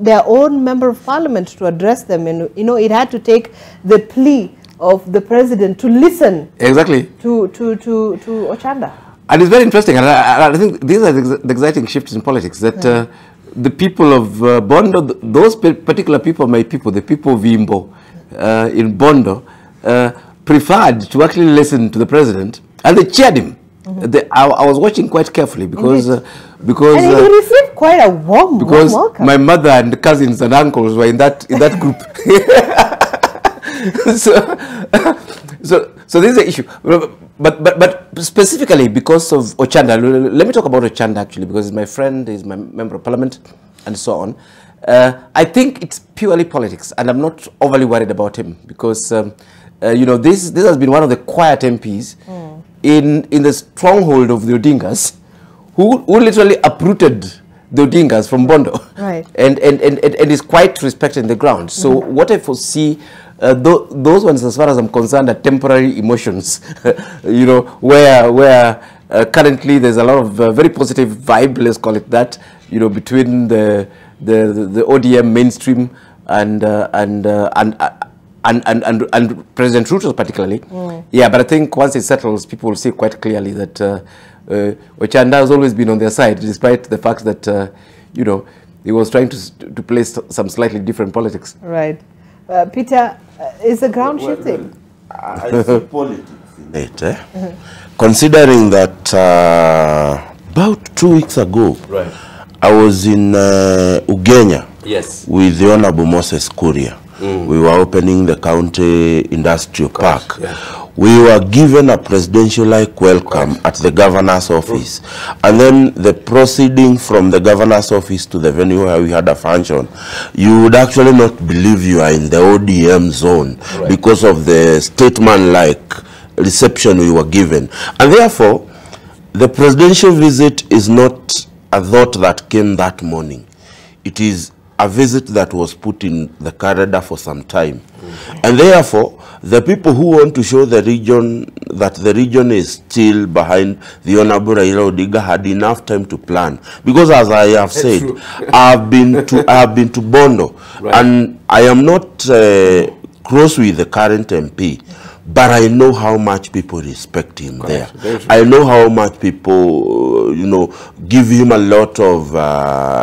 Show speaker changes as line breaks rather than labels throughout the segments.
their own member of parliament to address them. And, you know, it had to take the plea of the president to listen
exactly
to Ochanda.
And it's very interesting, and I think these are the exciting shifts in politics, that the people of Bondo, those particular people, my people, the people of Imbo in Bondo, preferred to actually listen to the president, and they cheered him. I was watching quite carefully because and
he received quite a warm welcome.
My mother and cousins and uncles were in that group. So this is the issue. But specifically because of Ochanda, let me talk about Ochanda actually, because he's my friend, he's my member of parliament, and so on. I think it's purely politics, and I'm not overly worried about him because you know, this has been one of the quiet MPs in the stronghold of the Odingas, who literally uprooted the Odingas from Bondo,
right? And
is quite respected in the ground. So what I foresee. Those ones, as far as I'm concerned, are temporary emotions, you know, where currently there's a lot of very positive vibe, let's call it that, you know, between the ODM mainstream and President Ruto particularly. Yeah, but I think once it settles, people will see quite clearly that Ochanda has always been on their side, despite the fact that you know, he was trying to play some slightly different politics.
Right. Peter, is the ground shifting?
I see politics in it. Considering that about 2 weeks ago, I was in Ugenya with the Honorable Moses Kuria. We were opening the county industrial park. We were given a presidential-like welcome at the governor's office. And then the proceeding from the governor's office to the venue where we had a function, you would actually not believe you are in the ODM zone because of the statesman-like reception we were given. And therefore, the presidential visit is not a thought that came that morning. It is a visit that was put in the calendar for some time. And therefore, the people who want to show the region that the region is still behind the Honorable Raila Odinga had enough time to plan. Because as I have said, I have been to Bondo, and I am not close with the current MP. But I know how much people respect him there. I know how much people, you know, give him a lot of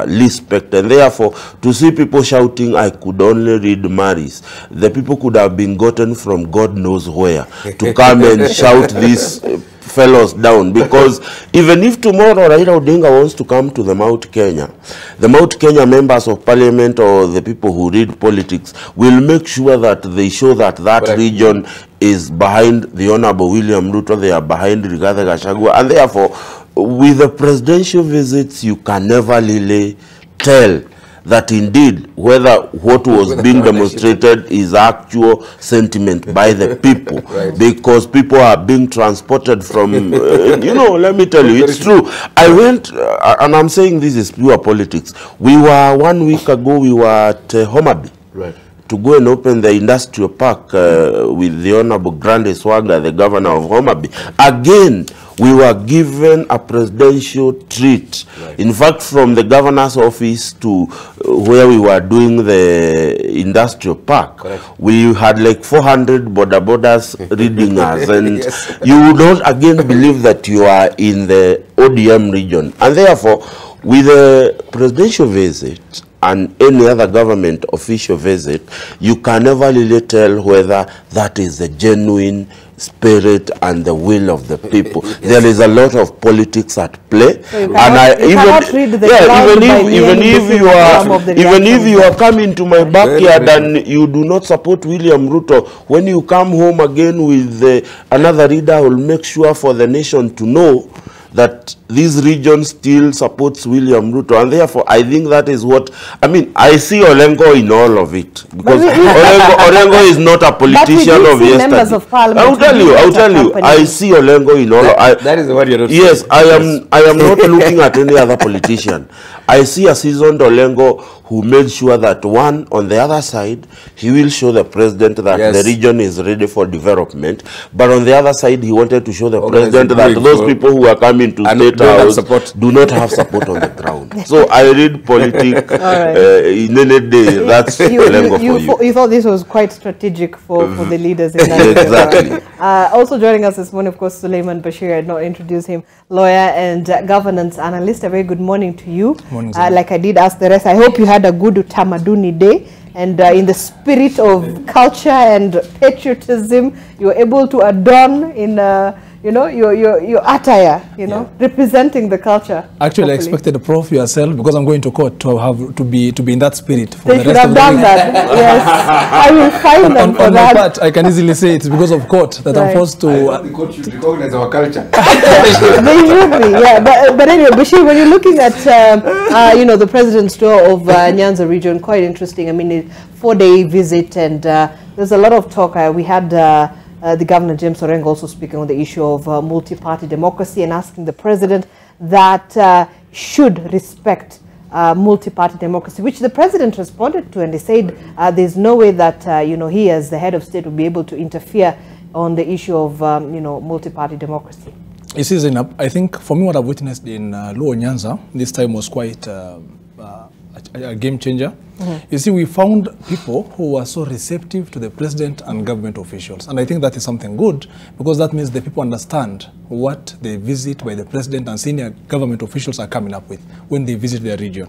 respect. And therefore, to see people shouting, I could only read Maris, the people could have been gotten from God knows where to come and shout these fellows down. Because even if tomorrow Raila Odinga wants to come to the Mount Kenya members of parliament or the people who read politics will make sure that they show that that region is behind the Honorable William Ruto, they are behind Rigathi Gachagua, and therefore, with the presidential visits, you can never really tell that indeed whether what was being demonstrated is actual sentiment by the people, because people are being transported from, you know, let me tell you, it's true. I went, and I'm saying this is pure politics. We were 1 week ago, we were at Homabay. To go and open the industrial park with the Honorable Grande Swaga, the governor of Homabay. Again, we were given a presidential treat. In fact, from the governor's office to where we were doing the industrial park, we had like 400 borders reading us. And you would not again believe that you are in the ODM region. And therefore, with the presidential visit, and any other government official visit, you can never really tell whether that is the genuine spirit and the will of the people. There is a lot of politics at play, so and even if you are coming to my backyard and you do not support William Ruto, when you come home again with another leader, will make sure for the nation to know that this region still supports William Ruto, and therefore I think that is what, I mean, I see Olengo in all of it, because Olengo is not a politician of yesterday. I'll tell you, I see Olengo in all of it.
That is what you're not
saying. Yes, I am not looking at any other politician. I see a seasoned Olengo who made sure that one, on the other side, he will show the president that the region is ready for development. But on the other side, he wanted to show the president that those people who are coming to state House do not have support on the ground. So I read politics in any day. That's Lengo for you.
You thought this was quite strategic for the leaders in that.
Exactly.
Also joining us this morning, of course, Suleiman Bashir. I had not introduced him, lawyer and governance analyst. A very good morning to you.
Morning,
like I did ask the rest, I hope you had a good Utamaduni day. And in the spirit of culture and patriotism, you were able to adorn in, you know, your attire, you know, representing the culture.
Actually, I expected Prof yourself, because I'm going to court, to be in that spirit for
they
the rest of the
done
week.
that. Yes, I will find them for
on
that.
my part, I can easily say it's because of court that I'm forced to.
The court should recognize our culture.
They should be, yeah. But anyway, Bashir, when you're looking at, you know, the president's tour of Nyanza region, quite interesting. I mean, a 4-day visit, and there's a lot of talk. We had the Governor James Orengo also speaking on the issue of multi-party democracy and asking the president that should respect multi-party democracy, which the president responded to, and he said there's no way that you know, he as the head of state will be able to interfere on the issue of you know, multi-party democracy.
You see, Zainab, I think for me what I've witnessed in Luo Nyanza this time was quite a game changer. You see, we found people who were so receptive to the president and government officials. And I think that is something good, because that means the people understand what the visit by the president and senior government officials are coming up with when they visit their region.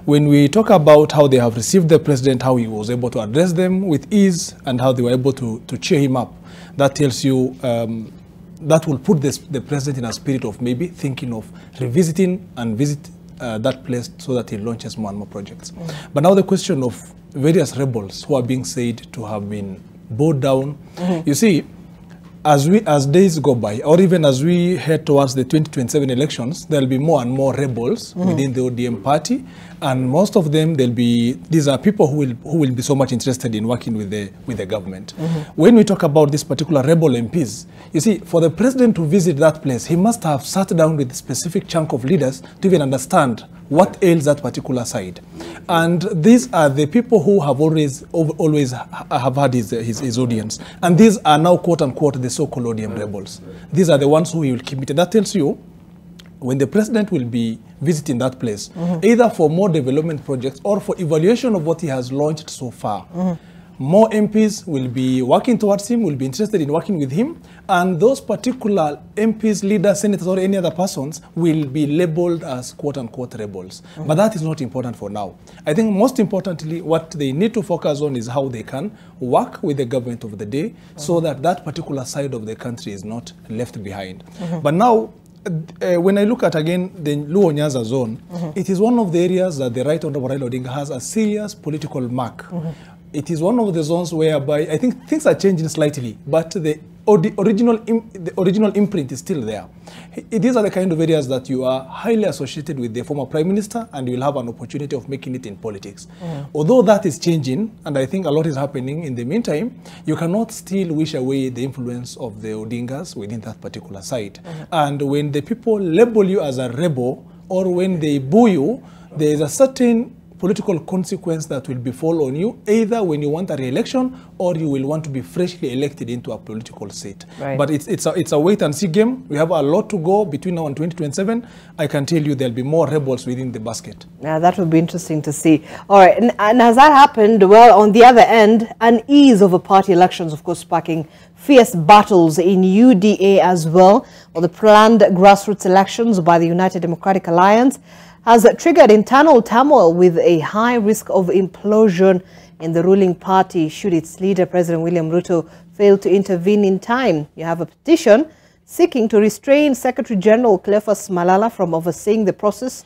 When we talk about how they have received the president, how he was able to address them with ease, and how they were able to cheer him up, that tells you that will put the president in a spirit of maybe thinking of revisiting and visiting that place so that he launches more and more projects. But now the question of various rebels who are being said to have been bowed down. You see, as days go by, or even as we head towards the 2027 elections, there'll be more and more rebels within the ODM party, and most of them, these are people who will be so much interested in working with the government. When we talk about this particular rebel MPs, you see, for the president to visit that place, he must have sat down with a specific chunk of leaders to even understand what ails that particular side. And these are the people who have always have had his audience. And these are now, quote unquote, the so-called ODM rebels. These are the ones who he will keep it. And that tells you, when the president will be visiting that place, either for more development projects or for evaluation of what he has launched so far, more MPs will be working towards him, will be interested in working with him, and those particular MPs, leaders, senators, or any other persons will be labeled as quote-unquote rebels. But that is not important for now. I think most importantly, what they need to focus on is how they can work with the government of the day so that that particular side of the country is not left behind. But now, when I look at, again, the Luo Nyanza zone, it is one of the areas that the Right Honorable Raila Odinga has a serious political mark. It is one of the zones whereby I think things are changing slightly, but the original imprint is still there. These are the kind of areas that you are highly associated with the former Prime Minister, and you will have an opportunity of making it in politics. Although that is changing, and I think a lot is happening in the meantime, you cannot still wish away the influence of the Odingas within that particular site. And when the people label you as a rebel, or when they boo you, there is a certain political consequence that will befall on you, either when you want a re-election or you will want to be freshly elected into a political seat. But it's a wait and see game. We have a lot to go between now and 2027. I can tell you there'll be more rebels within the basket. Yeah,
that would be interesting to see. All right, and as that happened, well, on the other end, unease over party elections, of course, sparking fierce battles in UDA as well, or the planned grassroots elections by the United Democratic Alliance has triggered internal turmoil with a high risk of implosion in the ruling party should its leader, President William Ruto, fail to intervene in time. You have a petition seeking to restrain Secretary General Cleophas Malala from overseeing the process,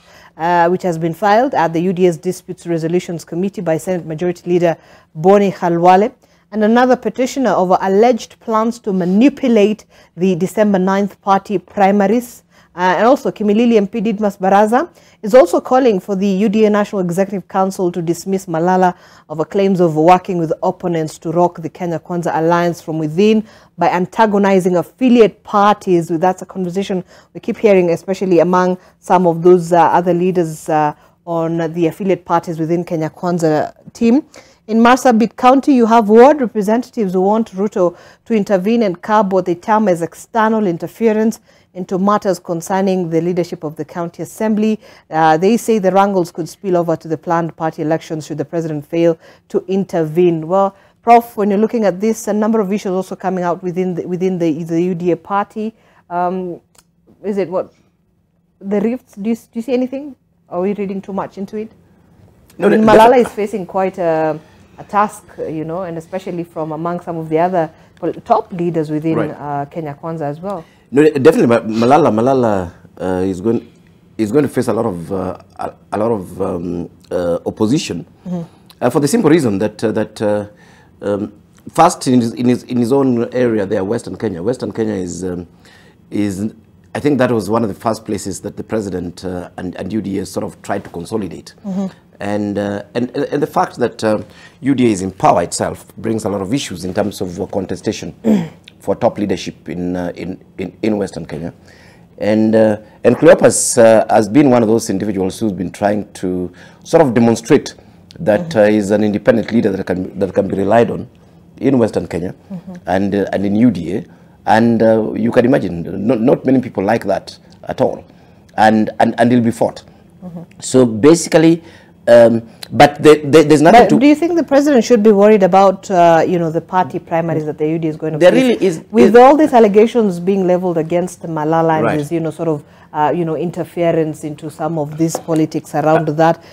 which has been filed at the UDA's Disputes Resolutions Committee by Senate Majority Leader Boni Khalwale, and another petitioner over alleged plans to manipulate the December 9th party primaries. And also, Kimilili MP Didmas Baraza is also calling for the UDA National Executive Council to dismiss Malala over claims of working with opponents to rock the Kenya Kwanza alliance from within by antagonizing affiliate parties. That's a conversation we keep hearing, especially among some of those other leaders on the affiliate parties within Kenya Kwanza team. In Marsabit County, you have ward representatives who want Ruto to intervene and curb what they term as external interference into matters concerning the leadership of the county assembly. They say the wrangles could spill over to the planned party elections should the president fail to intervene. Well, Prof, when you're looking at this, a number of issues also coming out within the UDA party. Is it what the rifts? Do you see anything? Are we reading too much into it? No, I mean, Malala is facing quite a task, you know, and especially from among some of the other top leaders within Kenya Kwanza as well. No,
definitely, Malala is going to face a lot of opposition for the simple reason that first in his own area there, Western Kenya. Western Kenya is I think that was one of the first places that the president and UDA sort of tried to consolidate. And the fact that UDA is in power itself brings a lot of issues in terms of contestation for top leadership in Western Kenya. And Cleopas has been one of those individuals who's been trying to sort of demonstrate that he's an independent leader that can be relied on in Western Kenya and in UDA. And you can imagine, not many people like that at all. And he'll be fought. So basically, but there's nothing to...
Do you think the president should be worried about, you know, the party primaries that the UD is going to
there
face?
Really is...
With all these allegations being leveled against Malala and his, you know, sort of, you know, interference into some of these politics around that,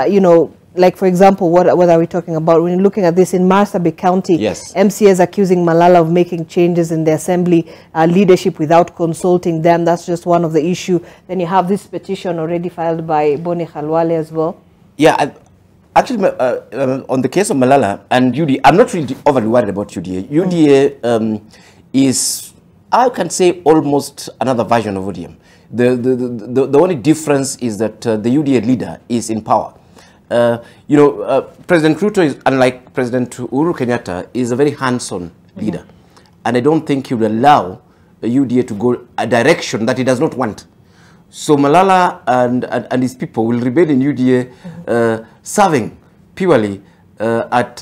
you know, like, for example, what are we talking about? When you're looking at this in Marsabit County, MCAs accusing Malala of making changes in the assembly leadership without consulting them. That's just one of the issues. Then you have this petition already filed by Boni Khalwale as well.
Yeah, actually, on the case of Malala and UDA, I'm not really overly worried about UDA. UDA is, I can say, almost another version of ODM. The only difference is that the UDA leader is in power. You know, President Ruto is, unlike President Uhuru Kenyatta, is a very hands-on leader. And I don't think he will allow UDA to go a direction that he does not want. So Malala and his people will remain in UDA serving purely at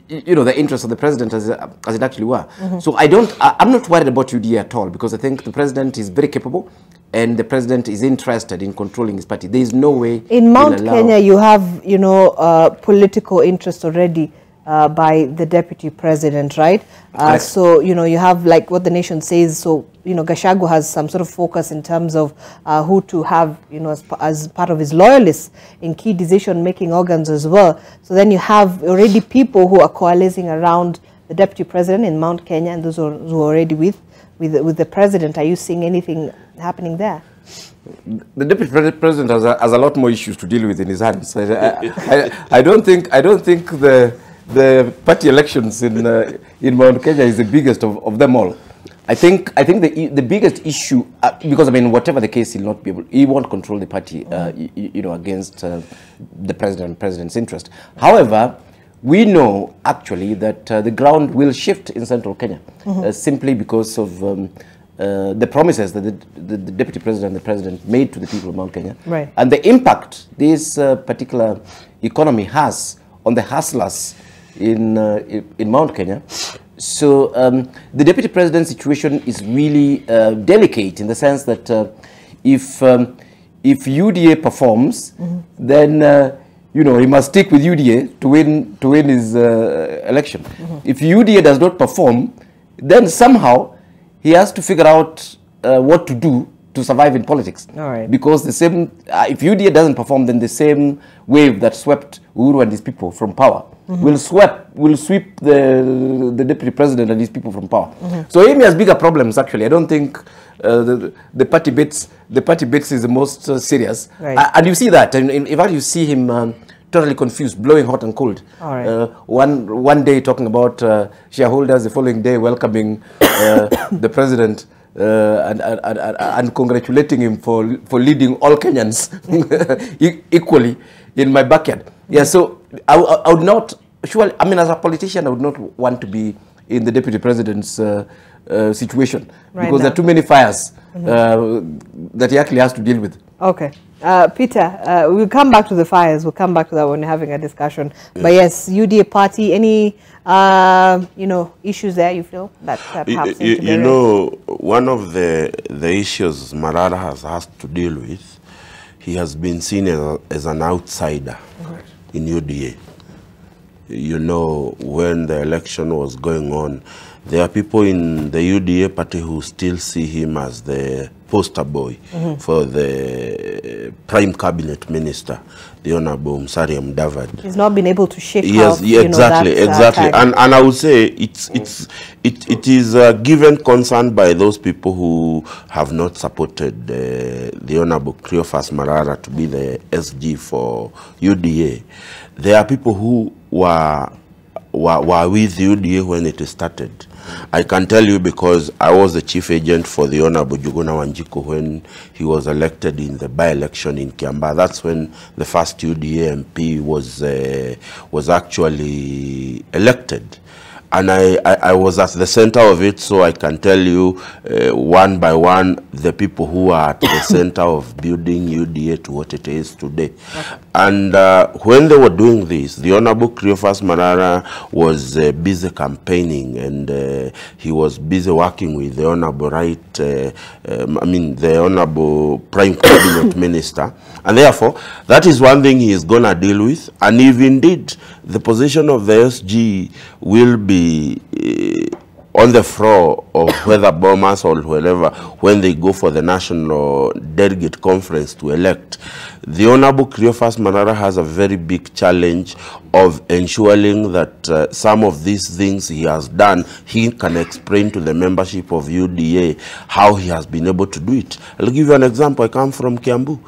you know, the interests of the president as it actually were. So I'm not worried about UDA at all, because I think the president is very capable and the president is interested in controlling his party. There is no way
in Mount Kenya you have, you know, political interest already by the deputy president, right? So, you know, you have like what the nation says. So, you know, Gachagua has some sort of focus in terms of who to have, you know, as part of his loyalists in key decision-making organs as well. So then you have already people who are coalescing around the deputy president in Mount Kenya, and those who are already with the president. Are you seeing anything happening there?
The deputy president has a lot more issues to deal with in his hands. I don't think the party elections in Mount Kenya is the biggest of them all. I think the biggest issue, because I mean, whatever the case, he won't control the party, you know, against the president's interest. However, we know actually that the ground will shift in central Kenya simply because of the promises that the deputy president and the president made to the people of Mount Kenya, and the impact this particular economy has on the hustlers in Mount Kenya. So the deputy president's situation is really delicate in the sense that if UDA performs, then you know, he must stick with UDA to win his election. If UDA does not perform, then somehow he has to figure out what to do to survive in politics. Because the same, if UDA doesn't perform, then the same wave that swept Uhuru and his people from power will sweep the deputy president and his people from power. So he has bigger problems actually. I don't think the party bits is the most serious. And you see that, and in fact you see him totally confused, blowing hot and cold. One day talking about shareholders, the following day welcoming the president and congratulating him for leading all Kenyans equally in my backyard. Yeah, so I would not, surely, I mean, as a politician, I would not want to be in the deputy president's situation because there are too many fires that he actually has to deal with.
Okay. Peter, we'll come back to the fires. We'll come back to that when we're having a discussion. Yes. But yes, UDA party, any, issues there you feel that perhaps
you know, one of the issues Marara has to deal with, he has been seen as an outsider in UDA. You know, when the election was going on, there are people in the UDA party who still see him as the poster boy for the prime cabinet minister, the Honorable Musalia Mudavadi.
He's not been able to shake
off, exactly. And I would say it is a given concern by those people who have not supported the Honorable Cleophas Marara to be the SG for UDA. There are people who were with UDA when it started. I can tell you because I was the chief agent for the Honorable Juguna Wanjiku when he was elected in the by-election in Kiambaa. That's when the first UDA MP was actually elected. And I was at the center of it, so I can tell you one by one the people who are at the center of building UDA to what it is today. Okay. And when they were doing this, the Honorable Cleophas Marara was busy campaigning, and he was busy working with the Honorable the Honorable Prime Cabinet Minister. And therefore, that is one thing he is going to deal with. And if indeed the position of the SG will be on the floor of whether Bomas or whoever, when they go for the National Delegate Conference to elect, the Honorable Cleophas Marara has a very big challenge of ensuring that some of these things he has done, he can explain to the membership of UDA how he has been able to do it. I'll give you an example. I come from Kiambu.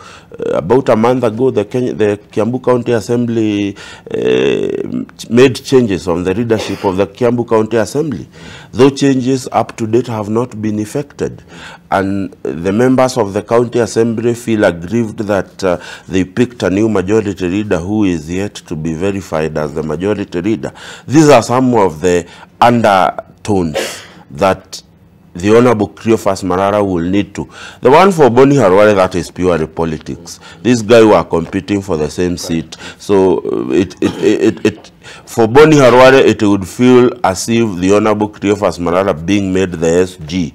About a month ago, the Kiambu County Assembly made changes on the leadership of the Kiambu County Assembly. Those changes up to date have not been effected. And the members of the County Assembly feel aggrieved that they picked a new majority leader who is yet to be verified as the majority leader. These are some of the undertones that the Honorable Cleophas Marara will need to. The one for Boni Harware, that is purely politics. This guy were competing for the same seat. So for Boni Harware, it would feel as if the Honorable Cleophas Marara being made the SG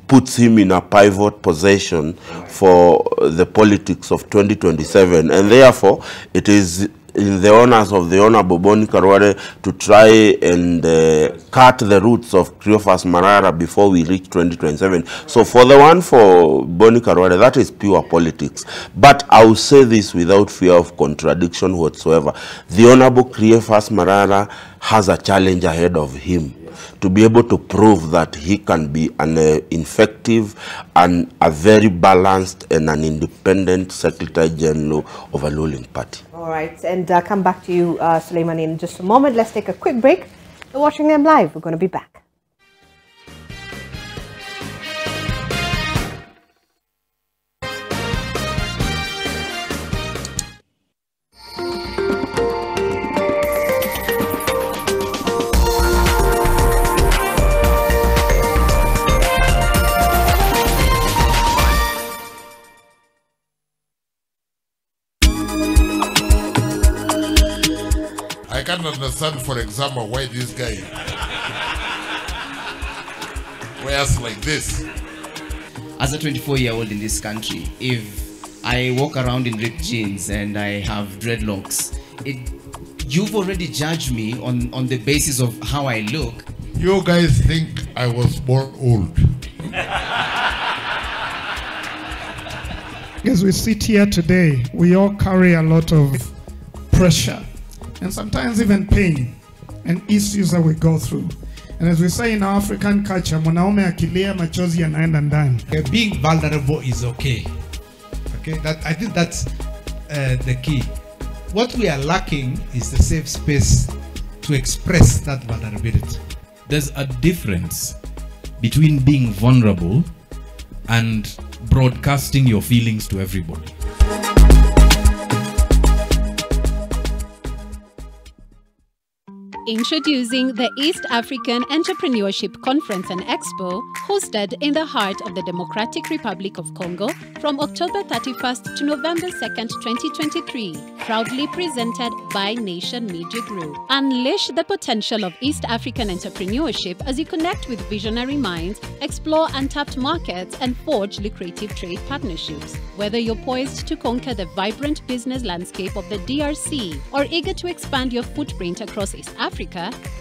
puts him in a pivot position for the politics of 2027. And therefore, it is in the honors of the Honorable Boni Karware to try and cut the roots of Cleophas Marara before we reach 2027. So for the one for Boni Karware, that is pure politics. But I will say this without fear of contradiction whatsoever. The Honorable Cleophas Marara has a challenge ahead of him to be able to prove that he can be an effective and a very balanced and an independent Secretary General of a ruling party.
All right, and come back to you, Suleiman, in just a moment. Let's take a quick break. You're watching them live. We're going to be back.
I can't understand, for example, why this guy wears like this.
As a 24-year-old in this country, if I walk around in ripped jeans and I have dreadlocks, you've already judged me on the basis of how I look.
You guys think I was born old.
As we sit here today, we all carry a lot of pressure and sometimes even pain and issues that we go through. And as we say in our African culture, mwanaume akilia machozi yanaenda ndani.
Being vulnerable is okay. Okay, I think that's the key. What we are lacking is the safe space to express that vulnerability.
There's a difference between being vulnerable and broadcasting your feelings to everybody.
Introducing the East African Entrepreneurship Conference and Expo, hosted in the heart of the Democratic Republic of Congo from October 31st to November 2nd, 2023, proudly presented by Nation Media Group. Unleash the potential of East African entrepreneurship as you connect with visionary minds, explore untapped markets, and forge lucrative trade partnerships. Whether you're poised to conquer the vibrant business landscape of the DRC or eager to expand your footprint across East Africa,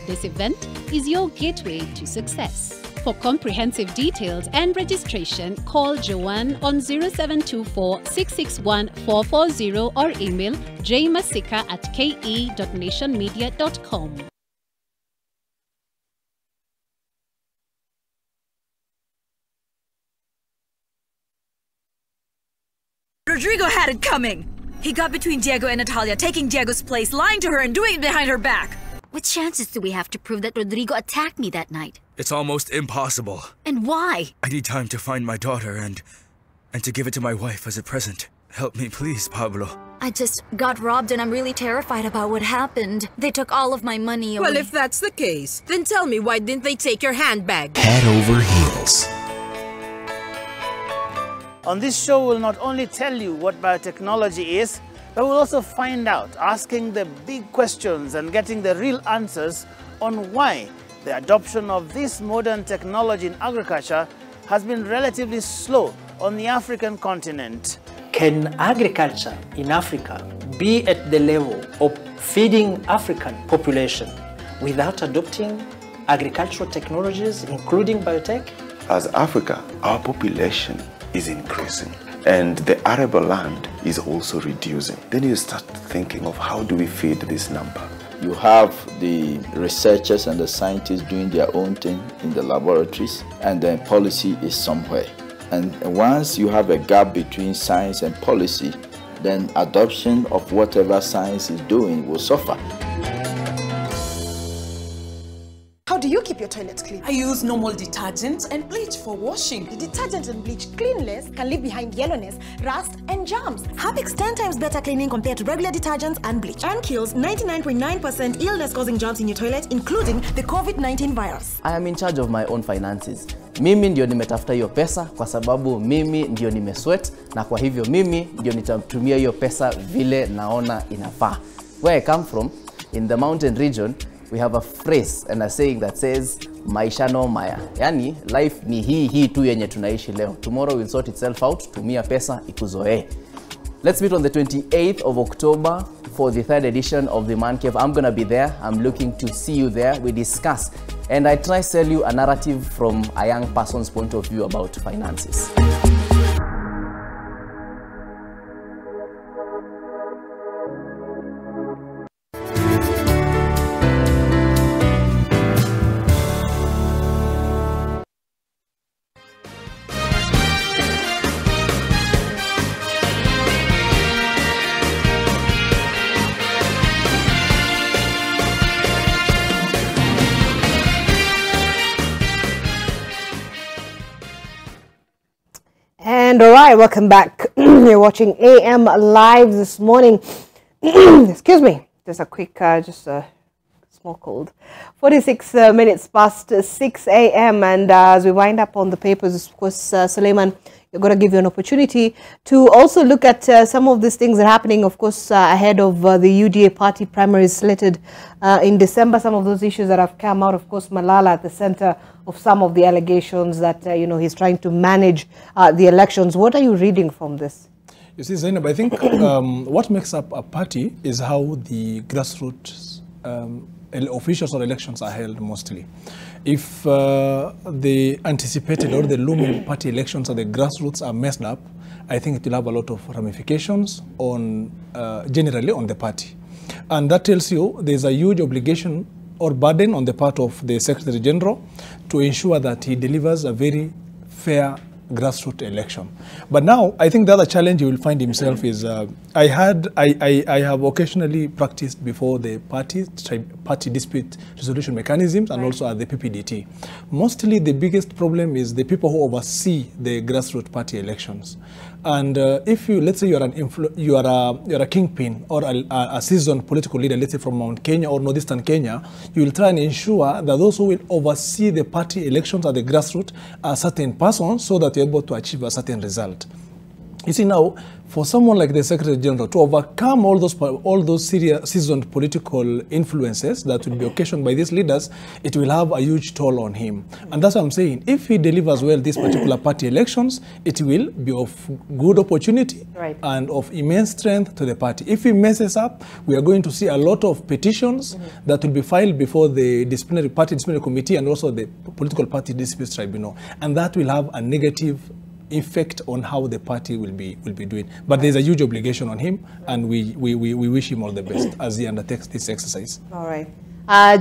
this event is your gateway to success. For comprehensive details and registration, call Joanne on 0724 661 440 or email jmasika@ke.nationmedia.com.
Rodrigo had it coming. He got between Diego and Natalia, taking Diego's place, lying to her and doing it behind her back.
What chances do we have to prove that Rodrigo attacked me that night?
It's almost impossible.
And why?
I need time to find my daughter and to give it to my wife as a present. Help me, please, Pablo.
I just got robbed and I'm really terrified about what happened. They took all of my money away.
Well, if that's the case, then tell me, why didn't they take your handbag?
Head over heels.
On this show, we'll not only tell you what biotechnology is, but we'll also find out, asking the big questions and getting the real answers on why the adoption of this modern technology in agriculture has been relatively slow on the African continent.
Can agriculture in Africa be at the level of feeding African population without adopting agricultural technologies, including biotech?
As Africa, our population is increasing and the arable land is also reducing. Then you start thinking of how do we feed this number?
You have the researchers and the scientists doing their own thing in the laboratories, and then policy is somewhere. And once you have a gap between science and policy, then adoption of whatever science is doing will suffer.
How do you keep your toilets clean?
I use normal detergent and bleach for washing.
The detergent and bleach cleanless can leave behind yellowness, rust, and germs. Harpic's 10 times better cleaning compared to regular detergents and bleach, and kills 99.9% illness-causing germs in your toilet, including the COVID-19 virus.
I am in charge of my own finances. Mimi ndio nimetafuta hiyo pesa kwa sababu mimi ndio nimesweat, na kwa hivyo mimi ndio nitatumia hiyo pesa vile naona inafaa. Where I come from, in the mountain region, we have a phrase and a saying that says maisha no maya. Yani life ni hii tu yenye tunaishi leo. Tomorrow will sort itself out. Tumia pesa ikuzoee. Let's meet on the 28th of October for the 3rd edition of the Man Cave. I'm gonna be there. I'm looking to see you there. We discuss and I try to sell you a narrative from a young person's point of view about finances.
And all right, welcome back. You're watching AM Live this morning. Excuse me, just a quick, just a small cold. 46 minutes past 6 a.m. And as we wind up on the papers, of course, Suleiman, you're going to give you an opportunity to also look at some of these things that are happening, of course, ahead of the UDA party primaries slated in December. Some of those issues that have come out, of course, Malala at the center of some of the allegations that, you know, he's trying to manage the elections. What are you reading from this?
You see, Zainab, I think what makes up a party is how the grassroots officials or elections are held mostly. If the anticipated or the looming party elections or the grassroots are messed up, I think it will have a lot of ramifications on generally on the party. And that tells you there's a huge obligation or burden on the part of the Secretary General to ensure that he delivers a very fair grassroots election. But now, I think the other challenge he will find himself is, I have occasionally practiced before the party dispute resolution mechanisms and also at the PPDT. Mostly the biggest problem is the people who oversee the grassroots party elections. And if you, let's say you're a kingpin or a seasoned political leader, let's say from Mount Kenya or Northeastern Kenya, you will try and ensure that those who will oversee the party elections at the grassroots are certain persons so that you're able to achieve a certain result. You see now, for someone like the Secretary General to overcome all those serious seasoned political influences that will be occasioned by these leaders, it will have a huge toll on him. And that's what I'm saying. If he delivers well these particular party elections, it will be of good opportunity and of immense strength to the party. If he messes up, we are going to see a lot of petitions that will be filed before the party disciplinary committee and also the political party disputes tribunal. And that will have a negative effect on how the party will be doing. But there's a huge obligation on him, and we wish him all the best as he undertakes this exercise.
All right.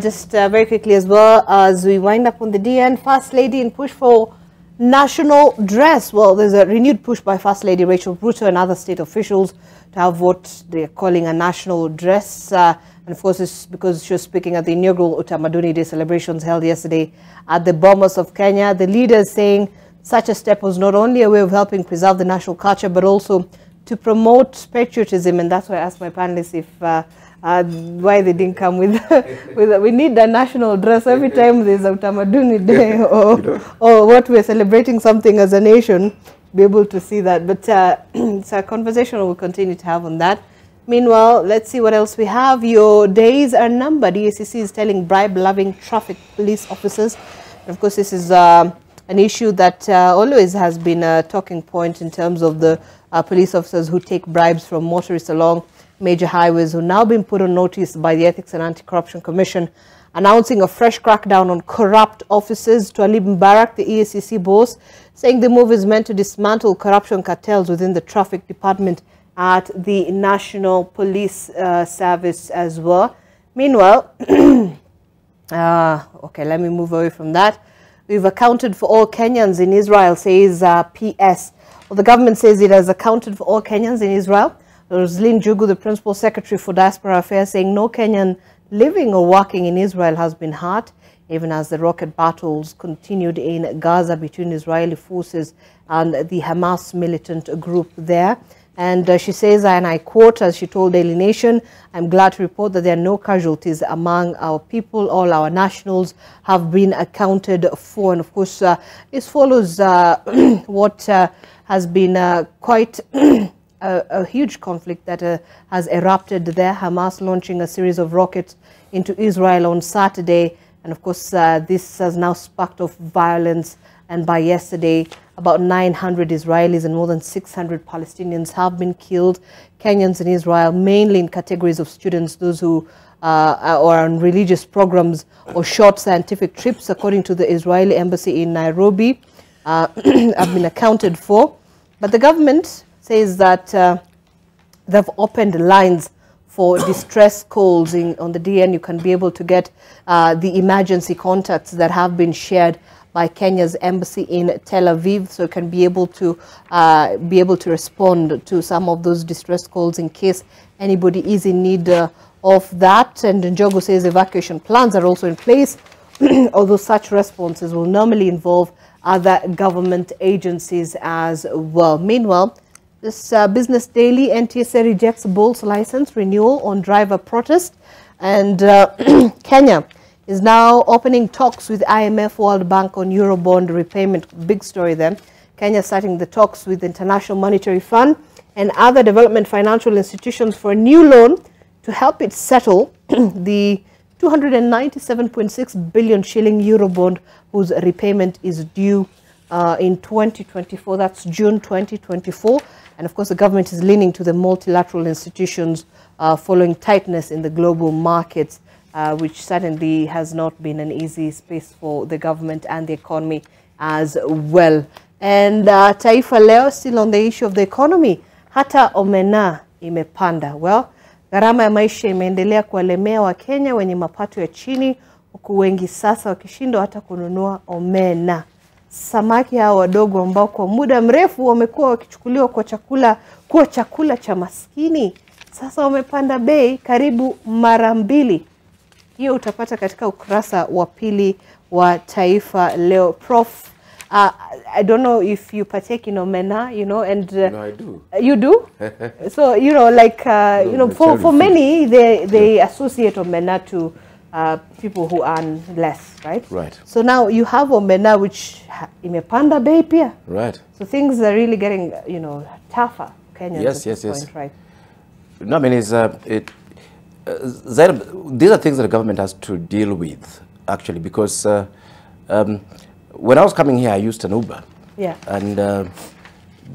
Just very quickly as well, as we wind up on the DN, First Lady in push for national dress. Well, there's a renewed push by First Lady Rachel Ruto and other state officials to have what they're calling a national dress. And of course, it's because she was speaking at the inaugural Utamaduni Day celebrations held yesterday at the Bomas of Kenya. The leaders saying such a step was not only a way of helping preserve the national culture, but also to promote patriotism. And that's why I asked my panelists if why they didn't come with, we need a national dress every time there's a Utamaduni Day or what we're celebrating something as a nation, be able to see that. But it's a conversation we'll continue to have on that. Meanwhile, let's see what else we have. Your days are numbered. EACC is telling bribe-loving traffic police officers. And of course, this is an issue that always has been a talking point in terms of the police officers who take bribes from motorists along major highways, who now been put on notice by the Ethics and Anti-Corruption Commission, announcing a fresh crackdown on corrupt officers. To Ali Mbarak, the EACC boss, saying the move is meant to dismantle corruption cartels within the traffic department at the National Police Service as well. Meanwhile, okay, let me move away from that. We've accounted for all Kenyans in Israel, says PS. Well, the government says it has accounted for all Kenyans in Israel. Roslyn Jugu, the Principal Secretary for Diaspora Affairs, saying no Kenyan living or working in Israel has been hurt, even as the rocket battles continued in Gaza between Israeli forces and the Hamas militant group there. And she says, and I quote, as she told Daily Nation, "I'm glad to report that there are no casualties among our people. All our nationals have been accounted for." And of course, this follows what has been quite a huge conflict that has erupted there. Hamas launching a series of rockets into Israel on Saturday. And of course, this has now sparked off violence. And by yesterday, about 900 Israelis and more than 600 Palestinians have been killed. Kenyans in Israel, mainly in categories of students, those who are on religious programs or short scientific trips, according to the Israeli embassy in Nairobi, have been accounted for. But the government says that they've opened lines for distress calls. On the DN, you can be able to get the emergency contacts that have been shared by Kenya's embassy in Tel Aviv, so you can be able to respond to some of those distress calls in case anybody is in need of that. And Njogo says evacuation plans are also in place, although such responses will normally involve other government agencies as well. Meanwhile, this Business Daily, NTSA rejects Bolt's license renewal on driver protest, and Kenya is now opening talks with IMF, World Bank on Eurobond repayment. Big story then. Kenya starting the talks with the International Monetary Fund and other development financial institutions for a new loan to help it settle the 297.6 billion shilling Eurobond whose repayment is due in 2024. That's June 2024. And of course, the government is leaning to the multilateral institutions following tightness in the global markets, which certainly has not been an easy space for the government and the economy as well. And Taifa Leo, still on the issue of the economy, hata Omena imepanda. Well, gharama ya maisha imeendelea kuwalemea Wakenya wenye mapato ya chini, huku wengi sasa wakishindwa hata kununua omena. Samaki hao wadogo ambao kwa muda mrefu wamekuwa wakichukuliwa kwa chakula cha maskini, sasa wamepanda bei karibu mara mbili. Hiyo utapata katika ukurasa wa pili wa Taifa Leo. Prof, I don't know if you partake in Omena, you know, and
No, I do.
You do? So, you know, like, you know, for many, they associate Omena to people who earn less, right?
Right.
So now you have Omena, which imepanda bei pia.
Right.
So things are really getting, you know, tougher. Kenyans
Yes,
at this
yes.
point, right?
No, I mean, these are things that the government has to deal with, actually, because when I was coming here, I used an Uber.
Yeah.
And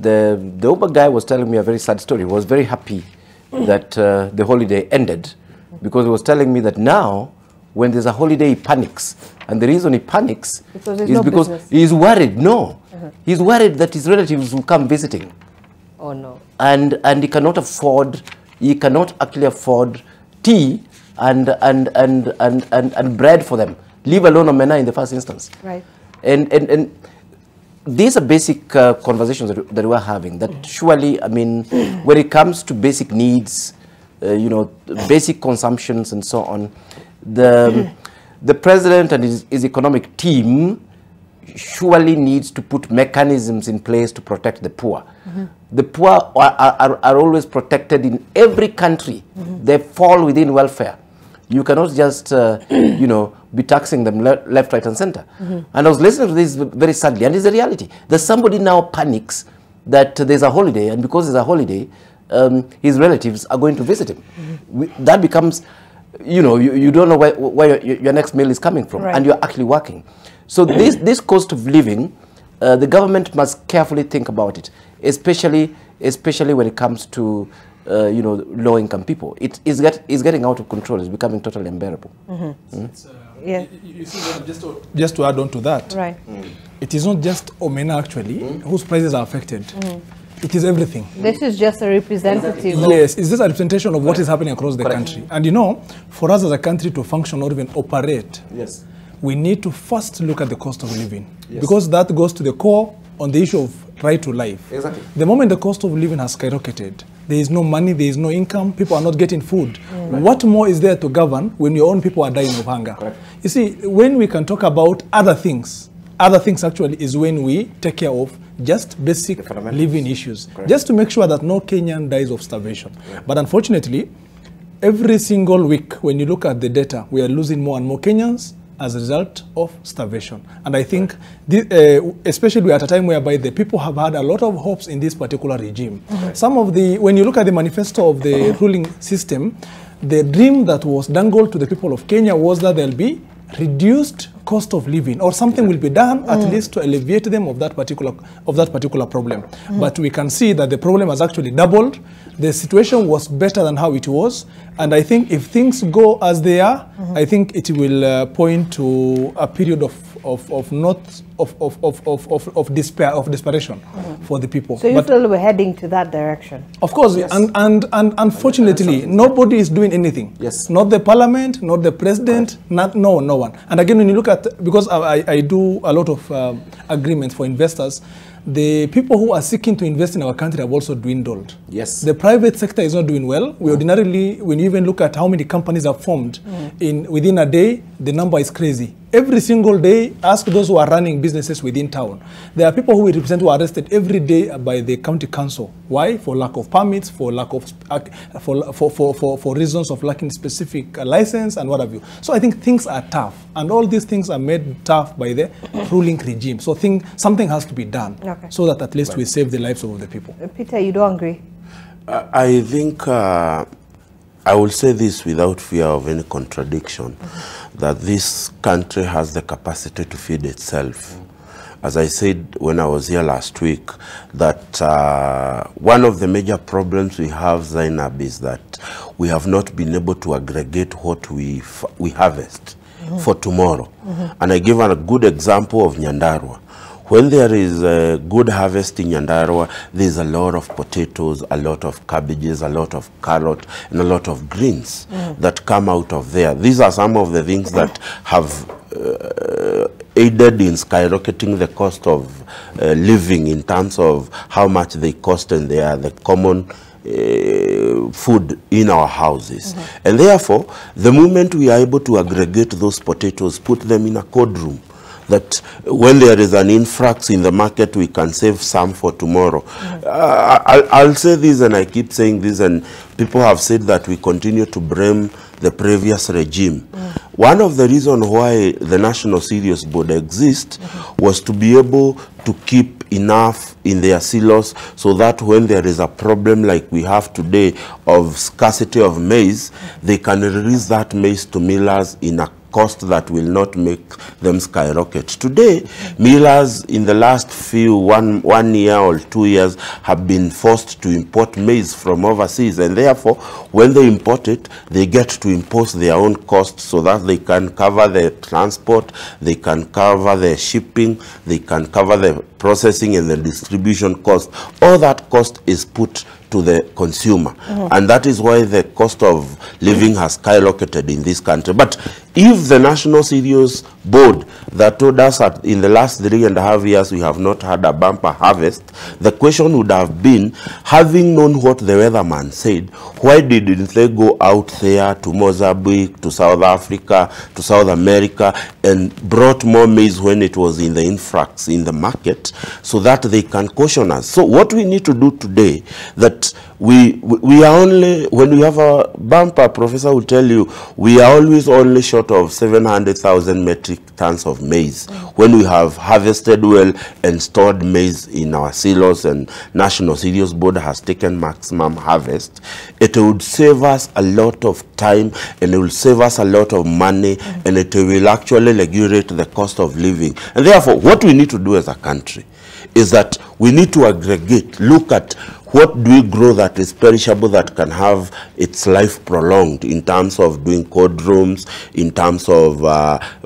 the Uber guy was telling me a very sad story. He was very happy that the holiday ended, because he was telling me that now, when there's a holiday, he panics. And the reason he panics is because he's worried. No. He's worried that his relatives will come visiting.
Oh, no.
And he cannot actually afford tea and bread for them, leave alone Omena in the first instance.
Right.
And these are basic conversations that we're having, that surely, I mean, when it comes to basic needs, you know, basic consumptions and so on, the president and his economic team surely needs to put mechanisms in place to protect the poor. The poor are always protected in every country. They fall within welfare. You cannot just, you know, be taxing them left, right, and center. And I was listening to this very sadly, and it's a reality. That somebody now panics that there's a holiday, and because there's a holiday, his relatives are going to visit him. That becomes, you know, you don't know where your next meal is coming from, and you're actually working. So this cost of living, the government must carefully think about it, especially when it comes to you know, low-income people. It is getting out of control. It's becoming totally unbearable.
Yeah.
You see, just to add on to that,
right?
It is not just Omena actually whose prices are affected. It is everything.
This is just a representative.
Yes, it's just a representation of what is happening across the country. And you know, for us as a country to function or even operate,
yes,
we need to first look at the cost of living, because that goes to the core on the issue of right to life.
Exactly.
The moment the cost of living has skyrocketed, there is no money, there is no income, people are not getting food. What more is there to govern when your own people are dying of hunger? Correct. You see, when we can talk about other things actually is when we take care of just basic living issues, just to make sure that no Kenyan dies of starvation. But unfortunately, every single week, when you look at the data, we are losing more and more Kenyans as a result of starvation. And I think, especially at a time whereby the people have had a lot of hopes in this particular regime. Some of when you look at the manifesto of the ruling system, the dream that was dangled to the people of Kenya was that there'll be reduced cost of living, or something will be done at least to alleviate them of that particular problem. But we can see that the problem has actually doubled. The situation was better than how it was, and I think if things go as they are, I think it will point to a period of desperation for the people.
So you feel we're heading to that direction?
Of course, yes. and unfortunately, nobody is doing anything.
Yes.
Not the parliament, not the president, no one. And again, when you look at, because I do a lot of agreements for investors, the people who are seeking to invest in our country have also dwindled.
Yes.
The private sector is not doing well. We ordinarily, when you even look at how many companies are formed within a day, the number is crazy. Every single day, ask those who are running businesses within town. There are people who we represent who are arrested every day by the county council. Why? For lack of permits, for lack of, for reasons of lacking specific license and what have you. So I think things are tough, and all these things are made tough by the ruling regime. So something has to be done, so that at least we save the lives of the people.
Peter, you don't agree?
I think I will say this without fear of any contradiction, that this country has the capacity to feed itself. As I said when I was here last week, that one of the major problems we have, Zainab, is that we have not been able to aggregate what we harvest for tomorrow. And I give a good example of Nyandarua. When there is a good harvest in Nyandarua, there's a lot of potatoes, a lot of cabbages, a lot of carrot, and a lot of greens that come out of there. These are some of the things that have aided in skyrocketing the cost of living in terms of how much they cost, and they are the common food in our houses. And therefore, the moment we are able to aggregate those potatoes, put them in a cold room, that when there is an influx in the market, we can save some for tomorrow. I'll say this, and I keep saying this, and people have said that we continue to blame the previous regime. One of the reasons why the National Serious Board exists was to be able to keep enough in their silos so that when there is a problem like we have today of scarcity of maize, they can release that maize to millers in a cost that will not make them skyrocket. Today, millers in the last one year or 2 years have been forced to import maize from overseas, and therefore, when they import it, they get to impose their own costs so that they can cover the transport, they can cover the shipping, they can cover the processing and the distribution cost. All that cost is put to the consumer. And that is why the cost of living has skyrocketed in this country. But if the National Serious Board that told us that in the last 3.5 years we have not had a bumper harvest, the question would have been, having known what the weatherman said, why didn't they go out there to Mozambique, to South Africa, to South America, and brought more maize when it was in the influx in the market, so that they can caution us? So what we need to do today, that we are only, when we have a bumper, Professor will tell you, we are always only short of 700,000 metric tons of maize when we have harvested well and stored maize in our silos, and National Serious Board has taken maximum harvest. It would save us a lot of time, and it will save us a lot of money, and it will actually regulate the cost of living. And therefore, what we need to do as a country is that we need to aggregate, look at what do we grow that is perishable, that can have its life prolonged, in terms of doing cold rooms, in terms of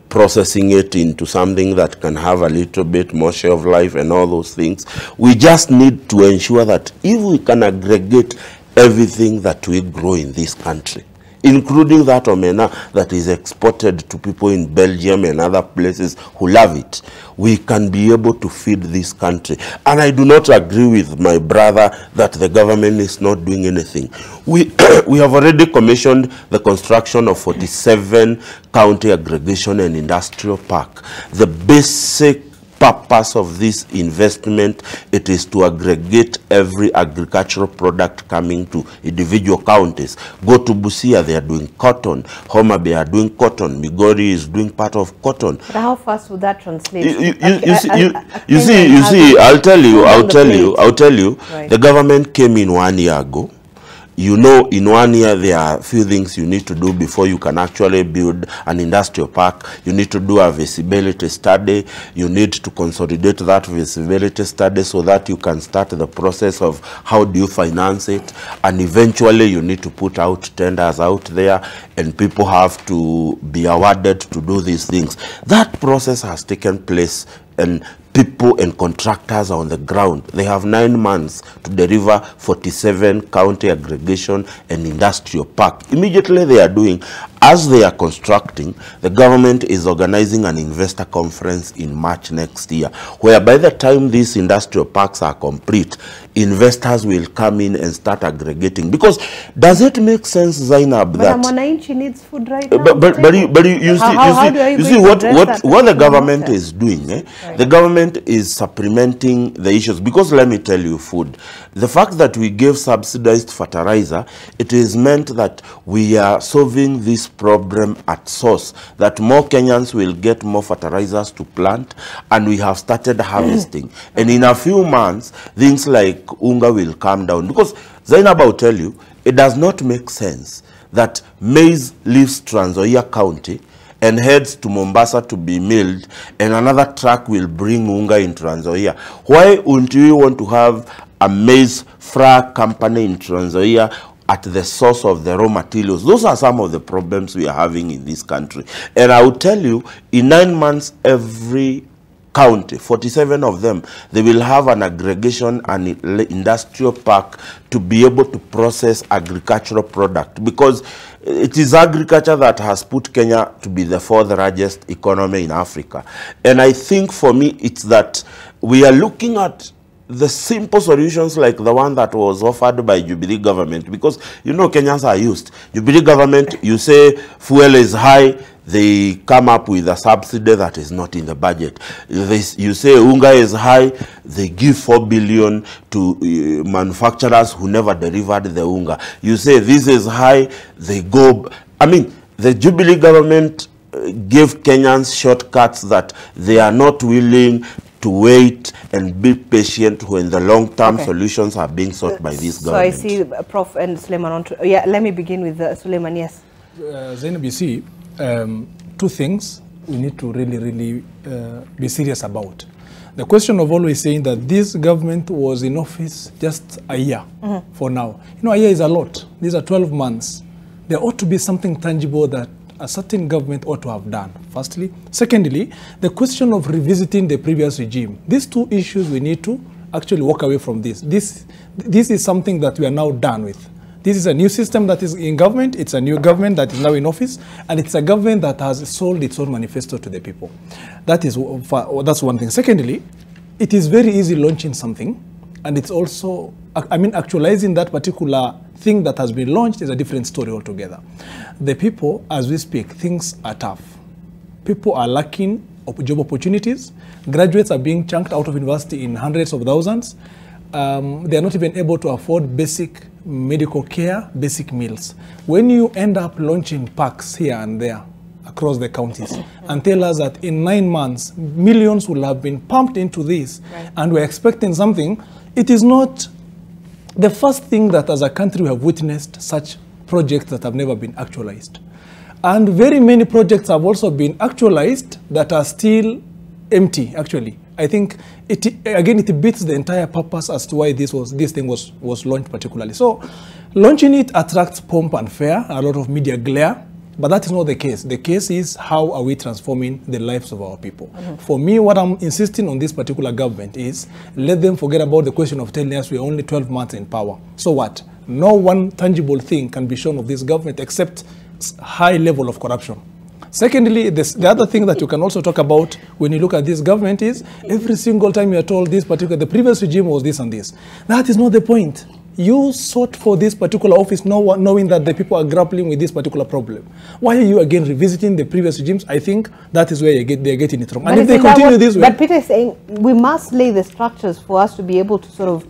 processing it into something that can have a little bit more shelf life and all those things. We just need to ensure that if we can aggregate everything that we grow in this country, including that omena that is exported to people in Belgium and other places who love it, we can be able to feed this country. And I do not agree with my brother that the government is not doing anything. We have already commissioned the construction of 47 county aggregation and industrial park. The basic purpose of this investment, it is to aggregate every agricultural product coming to individual counties. Go to Busia, they are doing cotton. Homa Bay are doing cotton. Migori is doing part of cotton.
But how fast would that translate?
You see, I'll tell you,
Right.
the government came in 1 year ago. You know, in 1 year, there are a few things you need to do before you can actually build an industrial park. You need to do a visibility study. You need to consolidate that visibility study so that you can start the process of how do you finance it. And eventually, you need to put out tenders out there, and people have to be awarded to do these things. That process has taken place, and people and contractors are on the ground. They have 9 months to deliver 47 county aggregation and industrial park. Immediately they are doing, as they are constructing, the government is organizing an investor conference in March next year, where by the time these industrial parks are complete, investors will come in and start aggregating. Because does it make sense, Zainab, that...
But Mwananchi needs food right now.
But you see what the government is doing. Right. The government is supplementing the issues. Because let me tell you, food, the fact that we gave subsidized fertilizer, it is meant that we are solving this problem at source, that more Kenyans will get more fertilizers to plant, and we have started harvesting. And in a few months, things like unga will come down. Because Zainab, will tell you, it does not make sense that maize leaves Trans Nzoia County and heads to Mombasa to be milled, and another truck will bring unga in Trans Nzoia. Why wouldn't we want to have a maize flour company in Trans Nzoia at the source of the raw materials? Those are some of the problems we are having in this country. And I will tell you, in 9 months, every county, 47 of them, they will have an aggregation and industrial park to be able to process agricultural product, because it is agriculture that has put Kenya to be the 4th largest economy in Africa. And I think for me, it's that we are looking at the simple solutions like the one that was offered by Jubilee government, because you know Kenyans are used. Jubilee government, you say fuel is high, they come up with a subsidy that is not in the budget. You say unga is high, they give 4 billion to manufacturers who never delivered the unga. You say this is high, they go, I mean, the Jubilee government gave Kenyans shortcuts that they are not willing to wait and be patient when the long-term solutions are being sought by this government.
So I see Prof. and Suleiman on to, yeah, let me begin with Suleiman, yes.
Zainab, you see, two things we need to really be serious about. The question of always saying that this government was in office just a year for now. You know, a year is a lot. These are 12 months. There ought to be something tangible that a certain government ought to have done, firstly. Secondly, the question of revisiting the previous regime. These two issues, we need to actually walk away from this. This is something that we are now done with. This is a new system that is in government. It's a new government that is now in office, and it's a government that has sold its own manifesto to the people. That's one thing. Secondly, it is very easy launching something, and it's also, I mean, actualizing that particular thing that has been launched is a different story altogether. The people, as we speak, things are tough. People are lacking job opportunities. Graduates are being chunked out of university in hundreds of thousands. They are not even able to afford basic medical care, basic meals. When you end up launching parks here and there across the counties and tell us that in 9 months, millions will have been pumped into this, and we're expecting something, it is not the first thing that as a country we have witnessed such projects that have never been actualized. And very many projects have also been actualized that are still empty, actually. I think, it beats the entire purpose as to why this thing was launched particularly. So, launching it attracts pomp and fare, a lot of media glare, but that is not the case. The case is how are we transforming the lives of our people. For me, what I'm insisting on this particular government is let them forget about the question of telling us we're only 12 months in power. So what? No one tangible thing can be shown of this government except high level of corruption. Secondly, the other thing that you can also talk about when you look at this government is every single time you are told the previous regime was this and this. That is not the point. You sought for this particular office knowing that the people are grappling with this particular problem. Why are you again revisiting the previous regimes? I think that is where they're getting it wrong.
But
and if they continue this way...
But Peter is saying we must lay the structures for us to be able to sort of,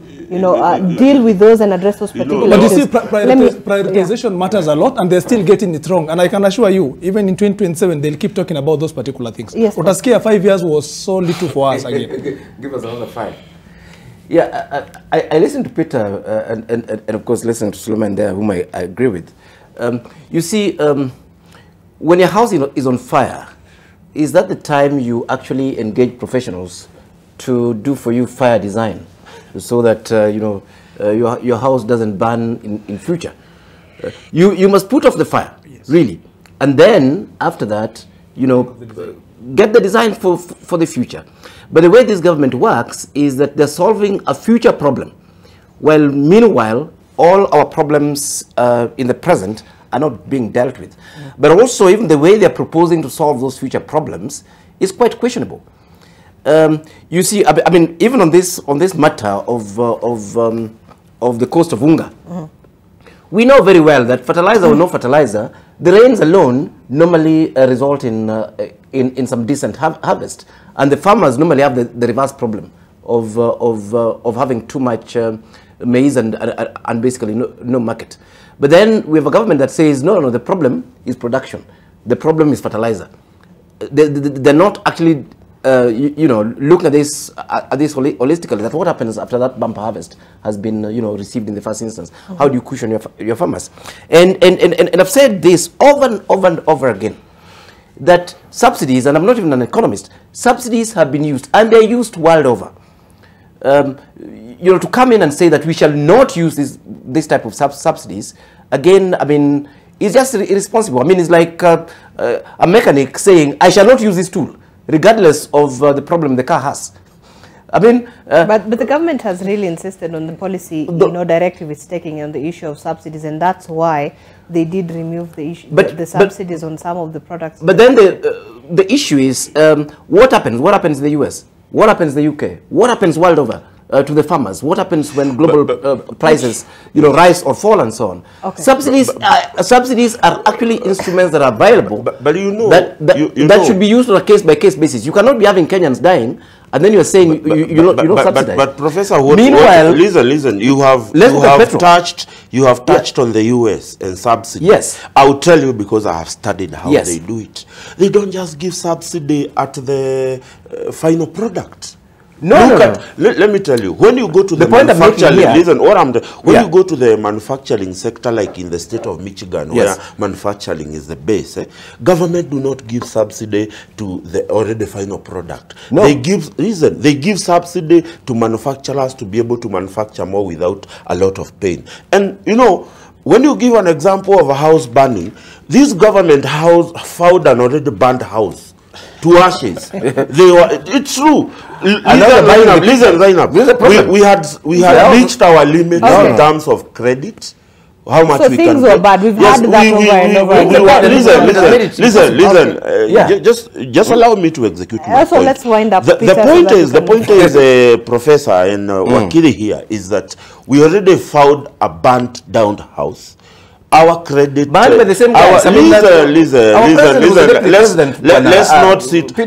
deal with those and address those particular
But you
issues.
see, prioritization matters a lot, and they're still getting it wrong. And I can assure you, even in 2027, they'll keep talking about those particular things.
Yes.
What has 5 years was so little for us again.
Give us another 5. Yeah, I listened to Peter and of course listening to Suleiman there, whom I agree with. You see, when your house is on fire, is that the time you actually engage professionals to do for you fire design, so that your house doesn't burn in future? You must put off the fire, really, and then after that, get the design for the future. But the way this government works is that they're solving a future problem, while meanwhile, all our problems in the present are not being dealt with. But also, even the way they're proposing to solve those future problems is quite questionable. You see, I mean, even on this matter of the cost of unga, we know very well that fertilizer or no fertilizer, the rains alone normally result in some decent harvest. And the farmers normally have the reverse problem of having too much maize and basically no market. But then we have a government that says, no, the problem is production. The problem is fertilizer. They're not actually, looking at this holistically, that what happens after that bumper harvest has been, received in the first instance. How do you cushion your farmers? And I've said this over and over again, that subsidies, and I'm not even an economist, subsidies have been used, and they're used world over. To come in and say that we shall not use this type of subsidies, again, I mean, it's just irresponsible. I mean, it's like a mechanic saying, I shall not use this tool, regardless of the problem the car has. I mean...
but the government has really insisted on the policy, directive it's taking on the issue of subsidies, and that's why they did remove the subsidies on some of the products.
But then the issue is, what happens? What happens in the US? What happens in the UK? What happens world over? to the farmers? What happens when global prices, rise or fall and so on?
Okay.
Subsidies are actually instruments that are available.
But you know,
that should be used on a case-by-case basis. You cannot be having Kenyans dying, and then you're saying you don't subsidize.
But Professor,
Meanwhile,
listen. You have touched on the US and subsidy.
Yes,
I will tell you because I have studied how they do it. They don't just give subsidy at the final product. Let me tell you, when you go to the manufacturing, you go to the manufacturing sector, like in the state of Michigan, where manufacturing is the base, government do not give subsidy to the already final product.
No.
They give subsidy to manufacturers to be able to manufacture more without a lot of pain. And when you give an example of a house burning, this government found an already burned house to ashes. It's true. Listen, Zainab. We had reached our limit in terms of credit. How much
so
we
things
can
were bad. We've had that over and over.
Just allow me to execute my point.
Also, let's wind up.
The point is, Professor and Wakili here, is that we already found a burnt down house. Our credit.
But the same guys.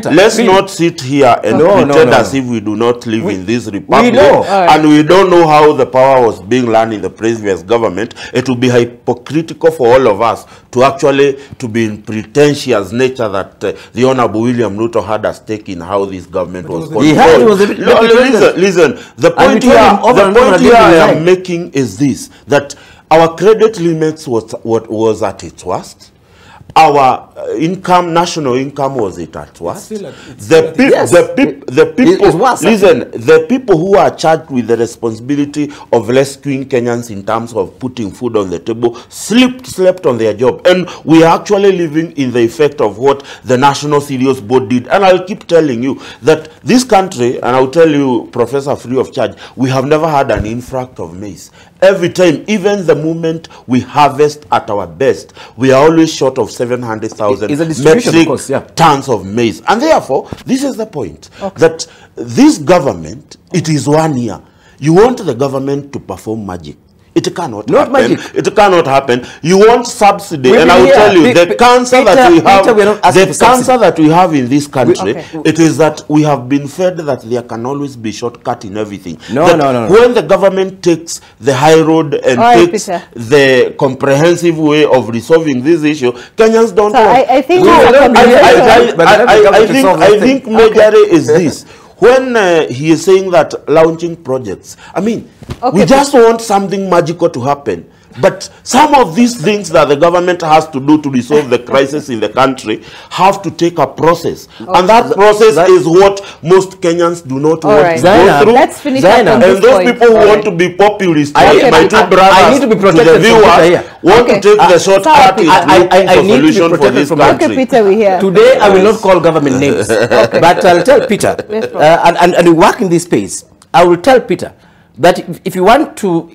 Let's not sit here and pretend as if we do not live in this republic.
We know.
And we don't know how the power was being run in the previous government. It would be hypocritical for all of us to be in pretentious nature that the Honorable William Ruto had a stake in how this government was controlled. Listen, the point here I am making is this, that our credit limits was at its worst. Our national income was at worst. The people who are charged with the responsibility of rescuing Kenyans in terms of putting food on the table slept on their job. And we are actually living in the effect of what the National Serious Board did. And I'll keep telling you that this country, and I'll tell you, Professor, free of charge, we have never had an infract of maize. Every time, even the moment we harvest at our best, we are always short of 700,000 metric tons of maize. And therefore, this is the point, that this government, it is 1 year. You want the government to perform magic. It cannot happen. Magic. It cannot happen. You want subsidy, and I will tell you, the cancer that we have in this country, it is that we have been fed that there can always be shortcut in everything.
No.
When the government takes the high road and takes the comprehensive way of resolving this issue, Kenyans don't want.
I think
majorly is this. When he is saying that launching projects, I mean, we just want something magical to happen. But some of these things that the government has to do to resolve the crisis in the country have to take a process. And that process is what most Kenyans do not want to go through.
Let's finish up on
and those people who want to be populist, like my two brothers, to the viewers, want to take the shortcut in solution for this country.
Okay, Peter, we're here.
Today, I will not call government names, but I'll tell Peter, and we work in this space, I will tell Peter that if you want to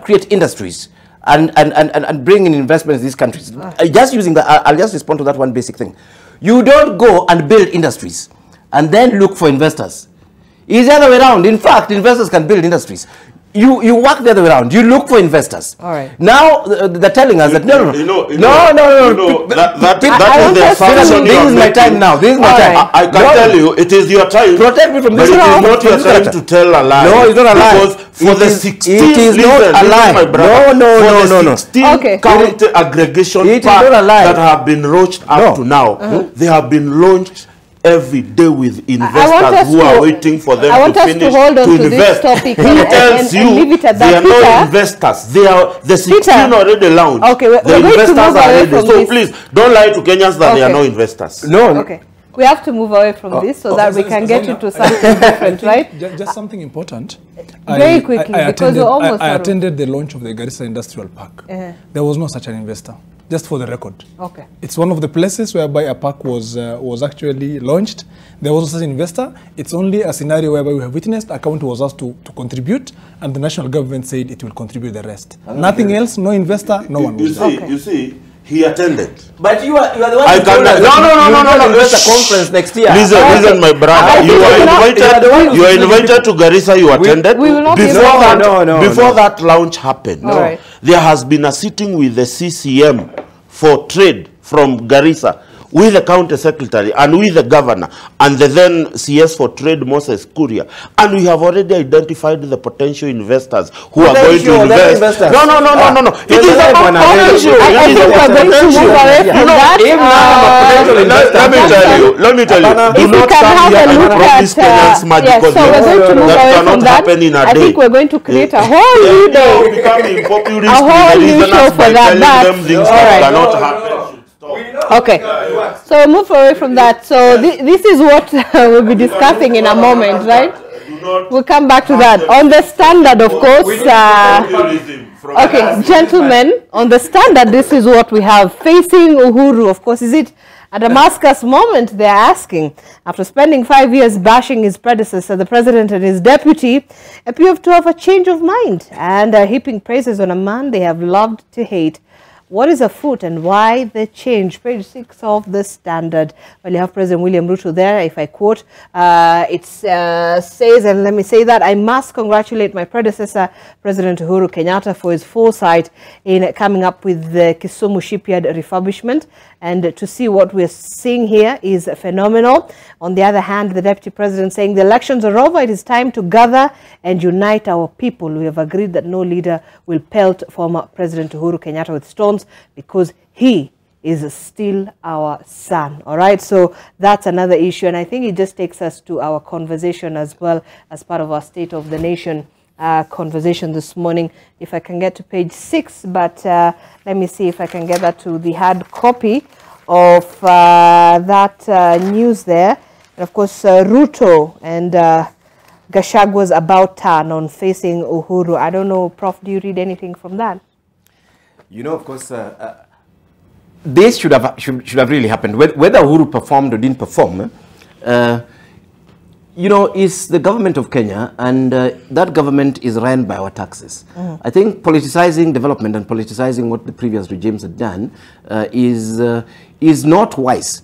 create industries, and bring in investments in these countries. Just using that, I'll just respond to that one basic thing. You don't go and build industries and then look for investors. It's the other way around. In fact, investors can build industries. You work the other way around. You look for investors.
All right.
Now they're telling us that no.
That is the assumption.
This is my time now. This is my time.
I can tell you, it is your time.
Protect me from this.
But it is not your time to tell a lie.
No, it's not a lie.
Because for the 16,
it is not a lie. No.
16 county aggregation parks that have been launched up to now, they have been launched every day with investors who are waiting for them to finish to invest. Who tells you they are not investors? They are the 16 already launched. The investors are ready. So please don't lie to Kenyans that they are not investors.
No.
Okay. We have to move away from this so that we can get you to something different, right?
Just something important.
Very quickly, because we're almost
I attended the launch of the Garissa Industrial Park. There was no such an investor, just for the record.
Okay.
It's one of the places whereby a park was actually launched. There was no such investor. It's only a scenario whereby we have witnessed a county was asked to contribute, and the national government said it will contribute the rest. Nothing else, no investor, no one.
You see, He attended.
But you are the one.
I can no.
There's a conference next year.
Listen, my brother. You are invited to Garissa. You attended. Before that launch happened, there has been a sitting with the CCM for trade from Garissa, with the county secretary and with the governor and the then CS for trade Moses Kuria, and we have already identified the potential investors who are going to invest. No. It is about potential. Let me tell you. Do not come here and promise Kenyans magical things that cannot happen in a day.
I think we're going to create a whole new day, a whole new show for that.
Things that cannot happen.
Okay, so we'll move away from that. So this is what we'll be discussing in a moment, right? We'll come back to that. On the standard, of course. Okay, gentlemen, on the standard, this is what we have. Facing Uhuru, of course, is it a Damascus moment, they're asking. After spending 5 years bashing his predecessor, the president and his deputy appear to have a change of mind and are heaping praises on a man they have loved to hate. What is afoot and why the change? Page 6 of the Standard. Well, you have President William Ruto there, if I quote. It says, and let me say that, I must congratulate my predecessor, President Uhuru Kenyatta, for his foresight in coming up with the Kisumu shipyard refurbishment. And to see what we're seeing here is phenomenal. On the other hand, the Deputy President saying the elections are over. It is time to gather and unite our people. We have agreed that no leader will pelt former President Uhuru Kenyatta with stones because he is still our son. All right, so that's another issue. And I think it just takes us to our conversation as well as part of our State of the Nation conversation this morning. If I can get to page 6, but let me see if I can get that to the hard copy of that news there. And of course, Ruto and Gachagwa's about turn on facing Uhuru. I don't know, Prof, do you read anything from that?
You know, of course, this should have really happened. Whether Uhuru performed or didn't perform, you know, is the government of Kenya, and that government is run by our taxes. I think politicizing development and politicizing what the previous regimes had done is not wise.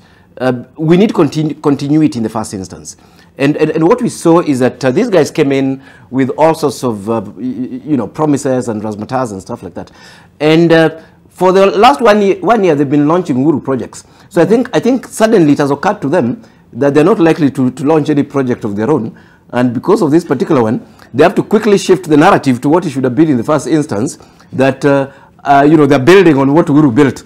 We need continuity in the first instance. And what we saw is that these guys came in with all sorts of, you know, promises and razzmatazz and stuff like that. And for the last one year, they've been launching Uhuru projects. So I think suddenly it has occurred to them that they're not likely to launch any project of their own. And because of this particular one, they have to quickly shift the narrative to what it should have been in the first instance, that, you know, they're building on what Uhuru built,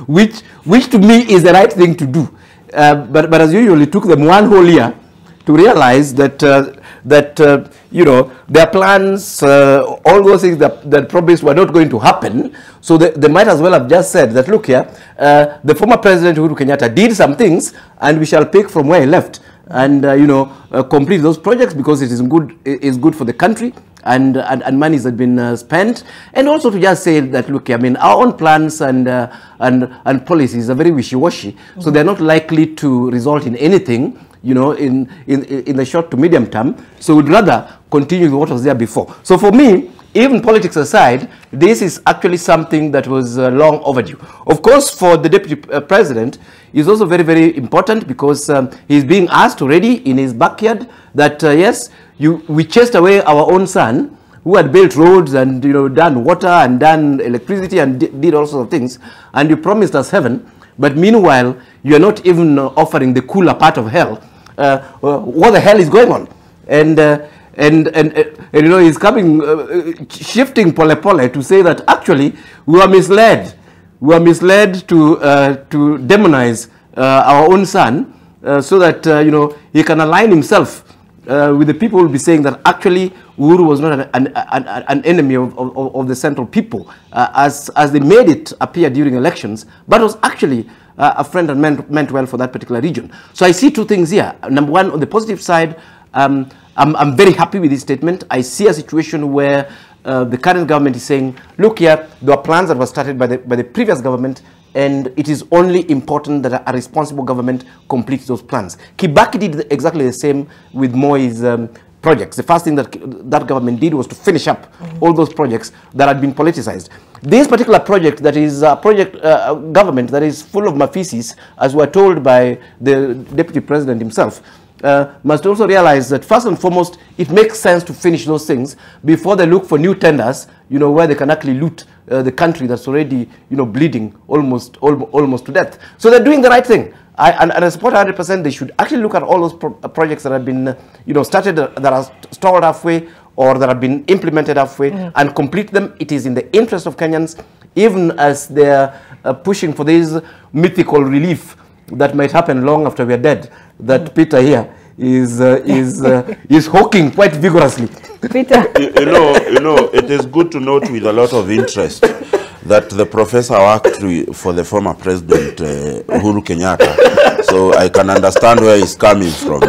which to me is the right thing to do. But as usual, it took them one whole year to realize that, you know, their plans, all those things that promised were not going to happen. So they might as well have just said that, look here, the former President Uhuru Kenyatta did some things and we shall pick from where he left and, you know, complete those projects because it is good for the country and monies had been spent. And also to just say that, look, I mean, our own plans and policies are very wishy-washy, so they're not likely to result in anything, you know, in the short to medium term. So we'd rather continue with what was there before. So for me, even politics aside, this is actually something that was long overdue. Of course, for the Deputy President, it's also very, very important because he's being asked already in his backyard that, yes, we chased away our own son who had built roads and, you know, done water and done electricity and did all sorts of things, and you promised us heaven, but meanwhile, you are not even offering the cooler part of hell. What the hell is going on? And you know, he's coming, shifting pole to say that actually we were misled. We were misled to demonize our own son so that, you know, he can align himself with the people who will be saying that actually Uhuru was not an enemy of the central people as they made it appear during elections, but was actually a friend and meant well for that particular region. So I see two things here. Number one, on the positive side, I'm very happy with this statement. I see a situation where the current government is saying, look here, there were plans that were started by the previous government, and it is only important that a responsible government completes those plans. Kibaki did exactly the same with Moi's projects. The first thing that that government did was to finish up all those projects that had been politicized. This particular project, that is a project government that is full of mafeces, as we're told by the Deputy President himself, must also realize that first and foremost, it makes sense to finish those things before they look for new tenders, where they can actually loot the country that's already, bleeding almost to death. So they're doing the right thing. And I support 100%. They should actually look at all those projects that have been, started, that are stalled halfway, or that have been implemented halfway, and complete them. It is in the interest of Kenyans, even as they're pushing for this mythical relief that might happen long after we are dead, that Peter here is hawking quite vigorously.
Peter.
You know, it is good to note with a lot of interest that the professor worked for the former president, Uhuru Kenyatta. So I can understand where he's coming from.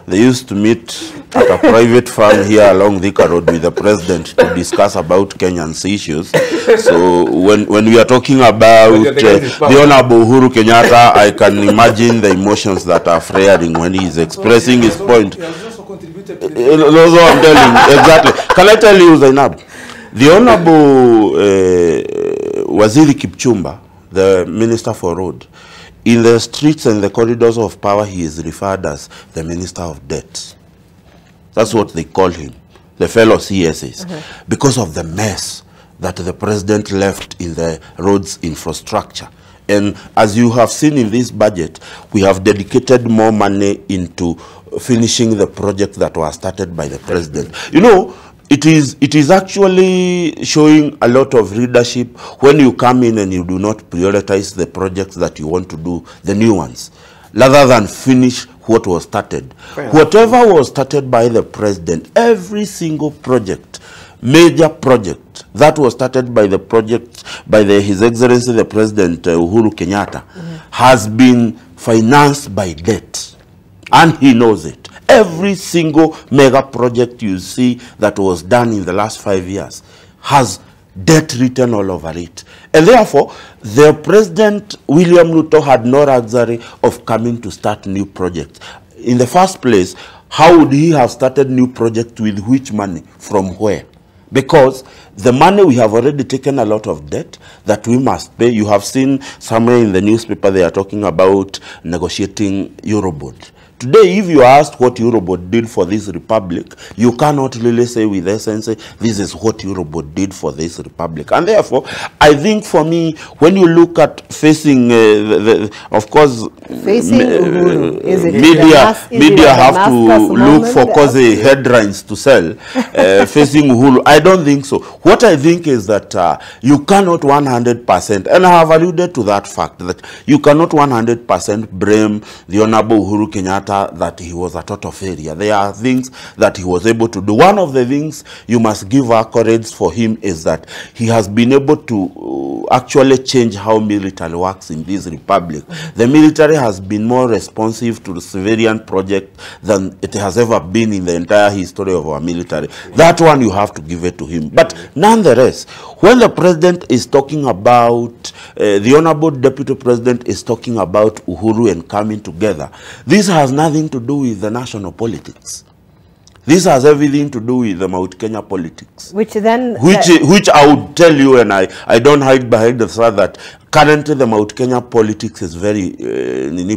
They used to meet at a private farm here along Thika Road with the president to discuss about Kenyans issues. So when we are talking about the Honorable Uhuru Kenyatta, I can imagine the emotions that are flaring when he is expressing his point. That's what I'm telling you. Exactly. Can I tell you, Zainab? The Honorable Waziri Kipchumba, the Minister for Road, in the streets and the corridors of power, he is referred as the Minister of Debt. That's what they call him, the fellow CSAs, because of the mess that the president left in the roads infrastructure. And as you have seen in this budget, we have dedicated more money into finishing the project that was started by the president. It is actually showing a lot of leadership when you come in and you do not prioritize the projects that you want to do, the new ones, rather than finish what was started. Whatever was started by the president, every single project, major project that was started by His Excellency the President Uhuru Kenyatta, has been financed by debt, and he knows it. Every single mega project you see that was done in the last 5 years has debt written all over it. And therefore, the President, William Ruto, had no luxury of coming to start new projects. In the first place, how would he have started new projects, with which money, from where? Because the money, we have already taken a lot of debt that we must pay. You have seen somewhere in the newspaper they are talking about negotiating Eurobond. Today, if you asked what Eurobond did for this republic, you cannot really say with essence, this is what Eurobond did for this republic. And therefore, I think for me, when you look at facing, of course, media have to look for cause headlines to sell, facing Uhuru. I don't think so. What I think is that you cannot 100%, and I have alluded to that fact, that you cannot 100% blame the Honorable Uhuru Kenyatta that he was a total failure. There are things that he was able to do. One of the things you must give accolades for him is that he has been able to actually change how military works in this republic. The military has been more responsive to the civilian project than it has ever been in the entire history of our military. That one you have to give it to him. But nonetheless, when the president is talking about, the Honorable Deputy President is talking about Uhuru and coming together, this has nothing to do with the national politics. This has everything to do with the Mount Kenya politics. Which I would tell you, and I don't hide behind the fact that currently the Mount Kenya politics is very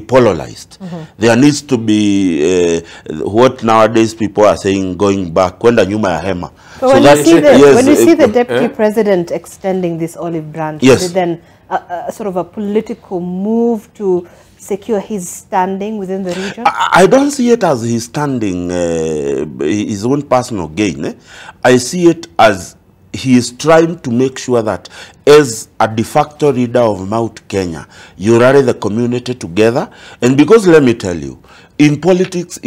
polarized. There needs to be what nowadays people are saying, going back, kwenda nyuma ya hema.
So when you see the Deputy President extending this olive branch, is it then sort of a political move to secure his standing within the region?
I don't see it as his standing, his own personal gain. I see it as he is trying to make sure that as a de facto leader of Mount Kenya, you rally the community together. And because let me tell you, in politics,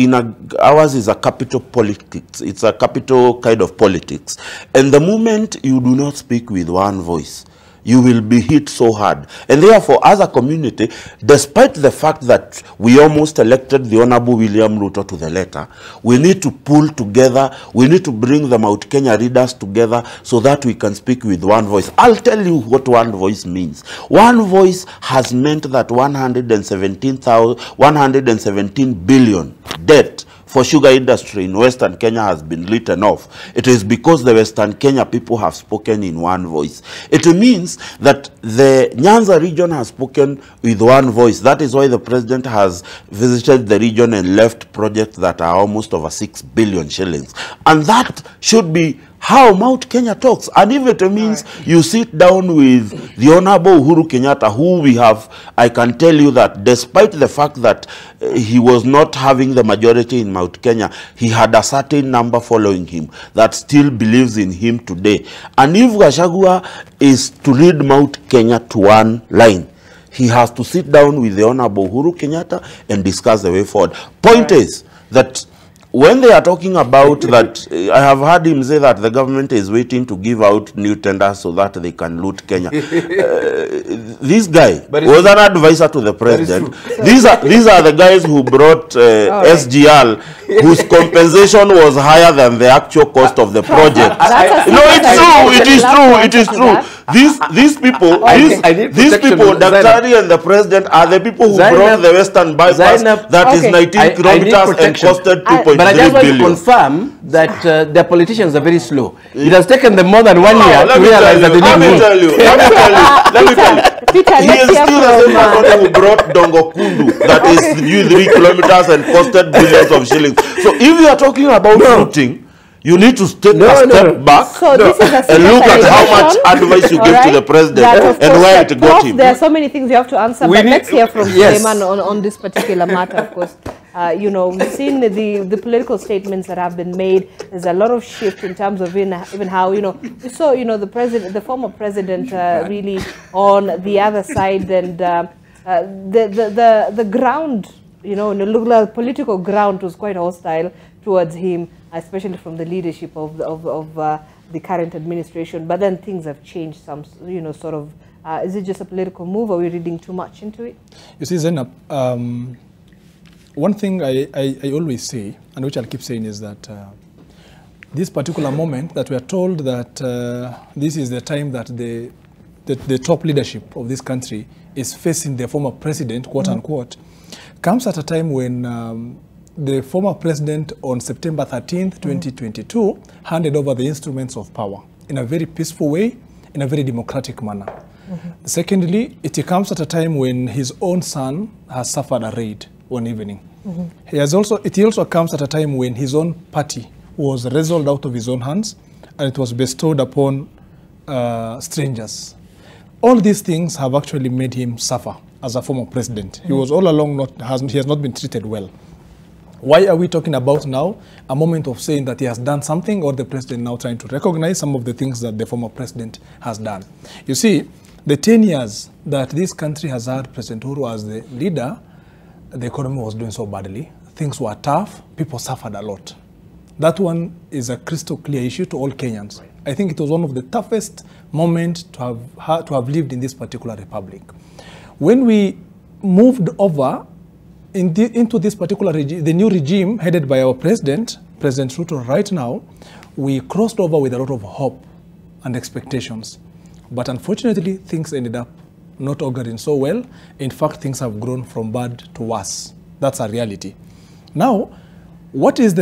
ours is a capital politics. It's a capital kind of politics. And the moment you do not speak with one voice, you will be hit so hard. And therefore, as a community, despite the fact that we almost elected the Honorable William Ruto to the letter, we need to pull together, we need to bring the Mount Kenya leaders together so that we can speak with one voice. I'll tell you what one voice means. One voice has meant that 117 billion debt for sugar industry in Western Kenya has been written off, it is because the Western Kenya people have spoken in one voice. It means that the Nyanza region has spoken with one voice. That is why the president has visited the region and left projects that are almost over 6 billion shillings. And that should be how Mount Kenya talks. And if it means you sit down with the Honorable Uhuru Kenyatta, who we have, I can tell you that despite the fact that he was not having the majority in Mount Kenya, he had a certain number following him that still believes in him today. And if Gachagua is to lead Mount Kenya to one line, he has to sit down with the Honorable Uhuru Kenyatta and discuss the way forward. Point is that when they are talking about that, I have heard him say that the government is waiting to give out new tenders so that they can loot Kenya. This guy was an advisor to the president. These are the guys who brought SGL, whose compensation was higher than the actual cost of the project. No, it's true. It is true. It is true. These people, Daktari and the president, are the people who brought the Western bypass that is 19 kilometers and costed 2.3
But I just want to
billion.
confirm that the politicians are very slow. It has taken them more than 1 year to realize that they need
Let me tell you. He is still the same person who brought Dongo Kundu that is 3 kilometers and costed billions of shillings. So if you are talking about looting, you need to take a step back
So this is a
and look at how much advice you give to the president and where it got him.
There are so many things you have to answer, but let's hear from Suleiman on this particular matter, of course. You know, we've seen the political statements that have been made. There's a lot of shift in terms of even how, you know, we saw, you know, the former president really on the other side, and the ground, you know, the political ground was quite hostile towards him, especially from the leadership of the current administration. But then things have changed some, you know, sort of. Is it just a political move, or are we reading too much into it?
You see, Zainab, one thing I always say, and which I'll keep saying, is that this particular moment that we are told that this is the time that the top leadership of this country is facing the former president, quote unquote, comes at a time when the former president on September 13th, 2022, handed over the instruments of power in a very peaceful way, in a very democratic manner. Secondly, it comes at a time when his own son has suffered a raid one evening. It also comes at a time when his own party was wrestled out of his own hands and it was bestowed upon strangers. All these things have actually made him suffer as a former president. He was all along he has not been treated well. Why are we talking about now a moment of saying that he has done something, or the president now trying to recognize some of the things that the former president has done? You see, the 10 years that this country has had President Uhuru as the leader, the economy was doing so badly. Things were tough. People suffered a lot. That one is a crystal clear issue to all Kenyans. I think it was one of the toughest moments to have lived in this particular republic. When we moved over into this particular regime, the new regime headed by our president, President Ruto right now, we crossed over with a lot of hope and expectations. But unfortunately, things ended up not auguring so well. In fact, things have grown from bad to worse. That's a reality. Now, what is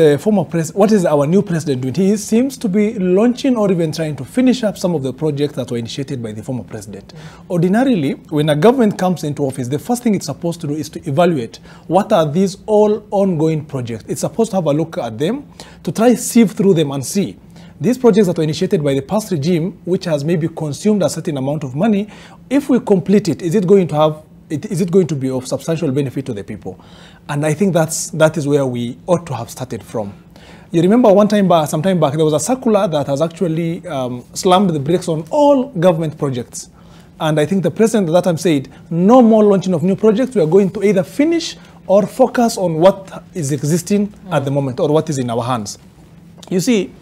our new president doing? He seems to be launching or even trying to finish up some of the projects that were initiated by the former president. Ordinarily, when a government comes into office, the first thing it's supposed to do is to evaluate what are these all ongoing projects. It's supposed to have a look at them, to try sieve through them and see these projects that were initiated by the past regime, which has maybe consumed a certain amount of money. If we complete it, is it going to be of substantial benefit to the people? And I think that is where we ought to have started from. You remember some time back, there was a circular that has actually slammed the brakes on all government projects. And I think the president at that time said, no more launching of new projects. We are going to either finish or focus on what is existing at the moment, or what is in our hands. You see,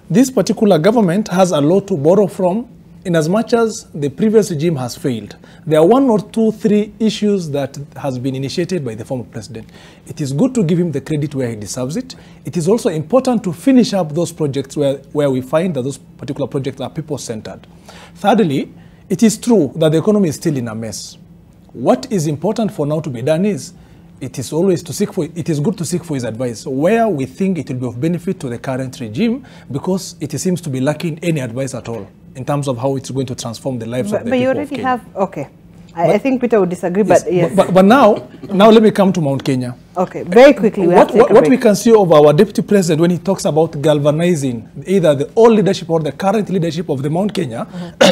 this particular government has a lot to borrow from, in as much as the previous regime has failed. There are 1 or 2, 3 issues that has been initiated by the former president. It is good to give him the credit where he deserves it. It is also important to finish up those projects where we find that those particular projects are people-centered. Thirdly, it is true that the economy is still in a mess. What is important for now to be done is, it is always to seek for, it is good to seek for his advice where we think it will be of benefit to the current regime, because it seems to be lacking any advice at all in terms of how it's going to transform the lives of the people. But you already have,
okay. I think Peter would disagree, yes, but yes.
But now let me come to Mount Kenya.
Okay, very quickly.
What we can see of our deputy president when he talks about galvanizing either the old leadership or the current leadership of the Mount Kenya,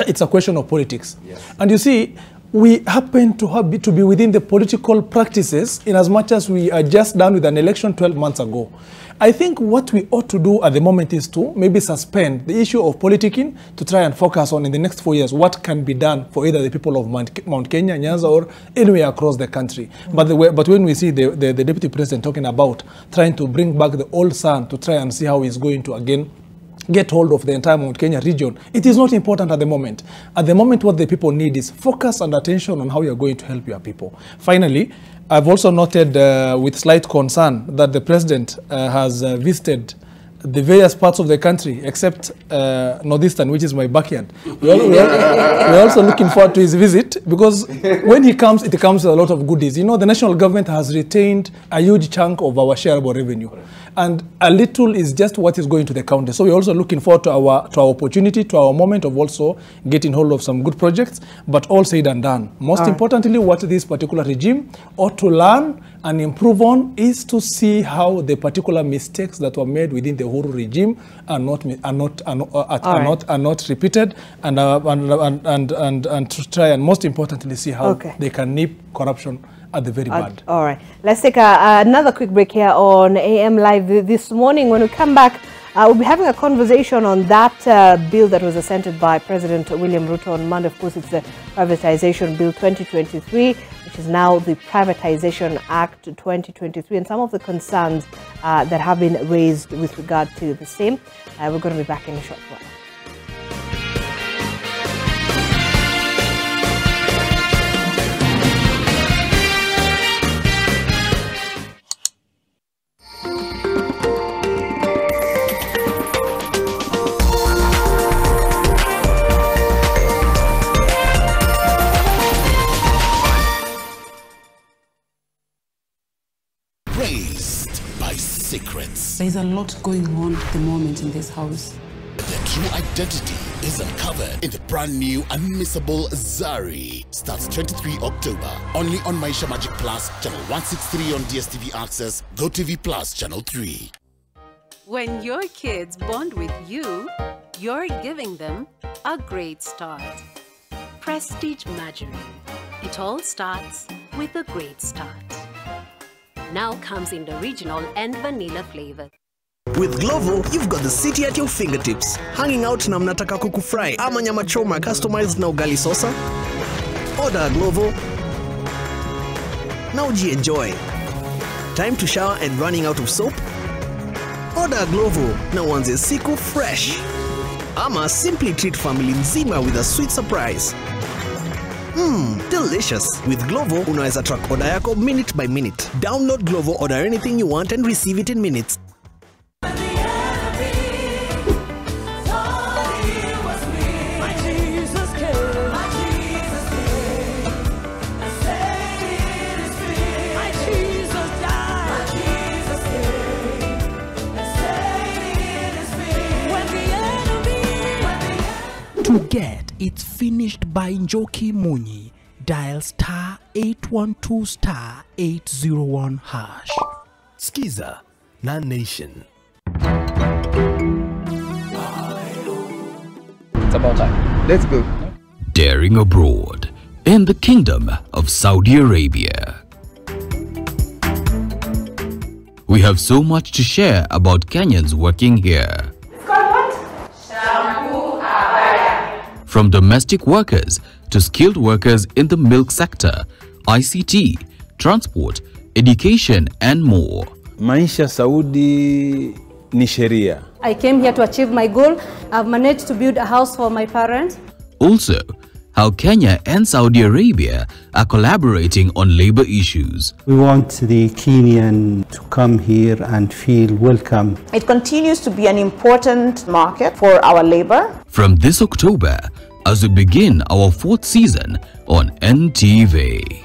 it's a question of politics. Yes. And you see, we happen to be within the political practices in as much as we are just done with an election 12 months ago. I think what we ought to do at the moment is to maybe suspend the issue of politicking to try and focus on in the next 4 years what can be done for either the people of Mount Kenya, Nyanza, or anywhere across the country. But when we see the deputy president talking about trying to bring back the old son to try and see how he's going to again get hold of the entire Mount Kenya region, it is not important at the moment. At the moment, what the people need is focus and attention on how you're going to help your people. Finally, I've also noted with slight concern that the president has visited the various parts of the country except Northeastern, which is my backyard. We're also looking forward to his visit, because when he comes, it comes with a lot of goodies. You know, the national government has retained a huge chunk of our shareable revenue, and a little is just what is going to the county. So we're also looking forward to our opportunity, to our moment of also getting hold of some good projects, but all said and done. Most importantly, what this particular regime ought to learn and improve on is to see how the particular mistakes that were made within the Uhuru regime are not repeated, and to try and most importantly see how they can nip corruption at the very bad.
All right, let's take another quick break here on AM Live this morning. When we come back, we'll be having a conversation on that bill that was assented by President William Ruto on Monday. Of course, it's the Privatization Bill 2023, which is now the Privatization Act 2023, and some of the concerns that have been raised with regard to the same. We're going to be back in a short while.
There's a lot going on at the moment in this house.
Their true identity is uncovered in the brand new unmissable Zari. Starts 23 October. Only on Maisha Magic Plus, channel 163 on DSTV Access, GoTV Plus, channel 3.
When your kids bond with you, you're giving them a great start. Prestige Margarine. It all starts with a great start. Now comes in the original and vanilla flavor.
With Glovo, you've got the city at your fingertips. Hanging out na mnataka kuku fry ama nyama choma customized na ugali sosa? Order Glovo. Now enjoy. Time to shower and running out of soap? Order Glovo. Now uanze siku fresh. Ama simply treat family nzima with a sweet surprise. Delicious. With Glovo, unaweza track order yako minute by minute. Download Glovo, order anything you want and receive it in minutes.
To get It's Finished by Njoki Munyi, dial star 812 star 801 hash.
Skiza, Nan Nation.
It's about time. Let's go.
Daring abroad in the Kingdom of Saudi Arabia. We have so much to share about Kenyans working here. From domestic workers to skilled workers in the milk sector, ICT, transport, education and more.
Maisha Saudi ni sheria.
I came here to achieve my goal. I've managed to build a house for my parents.
Also, how Kenya and Saudi Arabia are collaborating on labor issues.
We want the Kenyan to come here and feel welcome.
It continues to be an important market for our labor.
From this October, as we begin our 4th season on NTV.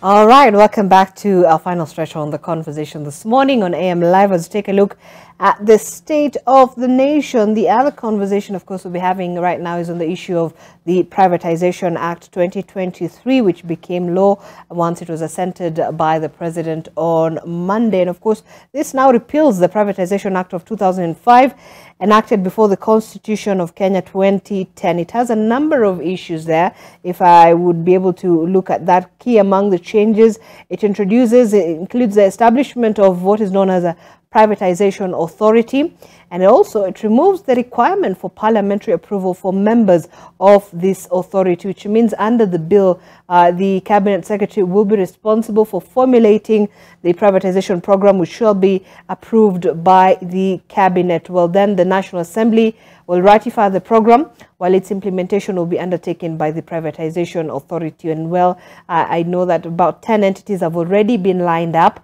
All right, welcome back to our final stretch on the conversation this morning on AM Live. As we take a look at the state of the nation, the other conversation, of course, we'll be having right now is on the issue of the Privatization Act 2023, which became law once it was assented by the president on Monday. And of course, this now repeals the Privatization Act of 2005, enacted before the Constitution of Kenya 2010. It has a number of issues there. If I would be able to look at that, key among the changes it includes the establishment of what is known as a privatization authority, and it removes the requirement for parliamentary approval for members of this authority, which means under the bill, the cabinet secretary will be responsible for formulating the privatization program, which shall be approved by the cabinet. Well, then the National Assembly will ratify the program, while its implementation will be undertaken by the privatization authority. And well, I know that about 10 entities have already been lined up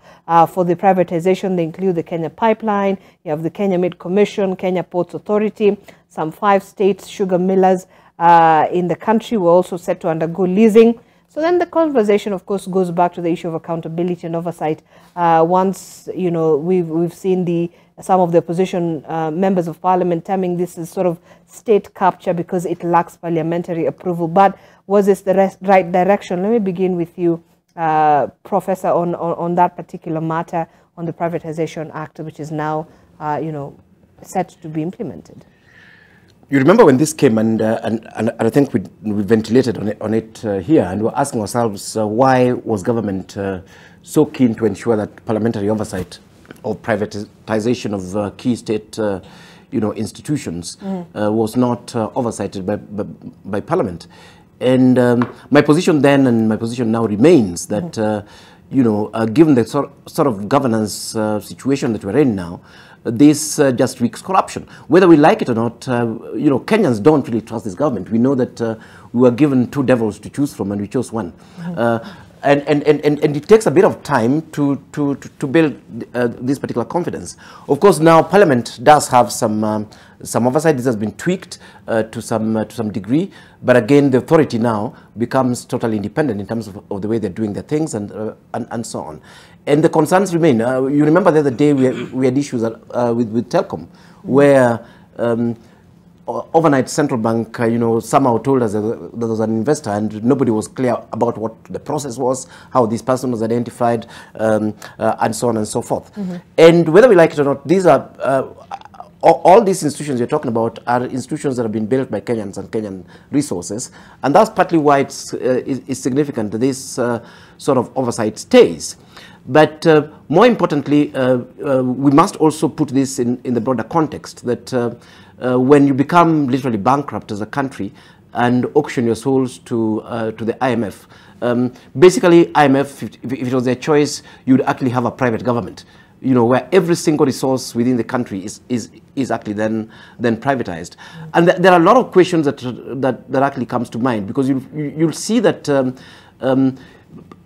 for the privatization. They include the Kenya Pipeline, you have the Kenya Meat Commission, Kenya Ports Authority, some 5 state sugar millers in the country were also set to undergo leasing. So then the conversation, of course, goes back to the issue of accountability and oversight. Once, we've seen some of the opposition members of parliament terming this as sort of state capture because it lacks parliamentary approval. But was this the right direction? Let me begin with you, Professor, on that particular matter, on the Privatization Act, which is now, set to be implemented.
You remember when this came, and I think we ventilated on it here, and we're asking ourselves why was government so keen to ensure that parliamentary oversight of privatization of key state institutions was not oversighted by Parliament. And my position then and my position now remains that given the sort of governance situation that we're in now, this just reeks corruption. Whether we like it or not, Kenyans don't really trust this government. We know that we were given 2 devils to choose from, and we chose one. And it takes a bit of time to build this particular confidence. Of course, now Parliament does have some oversight. This has been tweaked to some degree, but again, the authority now becomes totally independent in terms of the way they're doing their things and so on. And the concerns remain. You remember the other day we had issues with Telkom, where overnight central bank, somehow told us that there was an investor, and nobody was clear about what the process was, how this person was identified, and so on and so forth. And whether we like it or not, these are all these institutions you're talking about are institutions that have been built by Kenyans and Kenyan resources, and that's partly why it's significant that this sort of oversight stays. But more importantly, we must also put this in the broader context that when you become literally bankrupt as a country and auction your souls to the IMF, basically IMF, if it was their choice, you'd actually have a private government, where every single resource within the country is actually then privatized. And there are a lot of questions that actually comes to mind, because you'll see that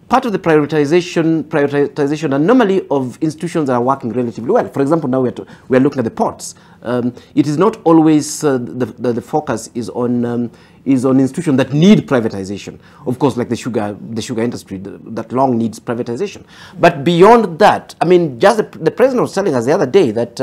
part of the privatization anomaly of institutions that are working relatively well. For example, now we are looking at the ports. It is not always the focus is on institutions that need privatization. Of course, like the sugar industry, that long needs privatization. But beyond that, I mean, just the president was telling us the other day that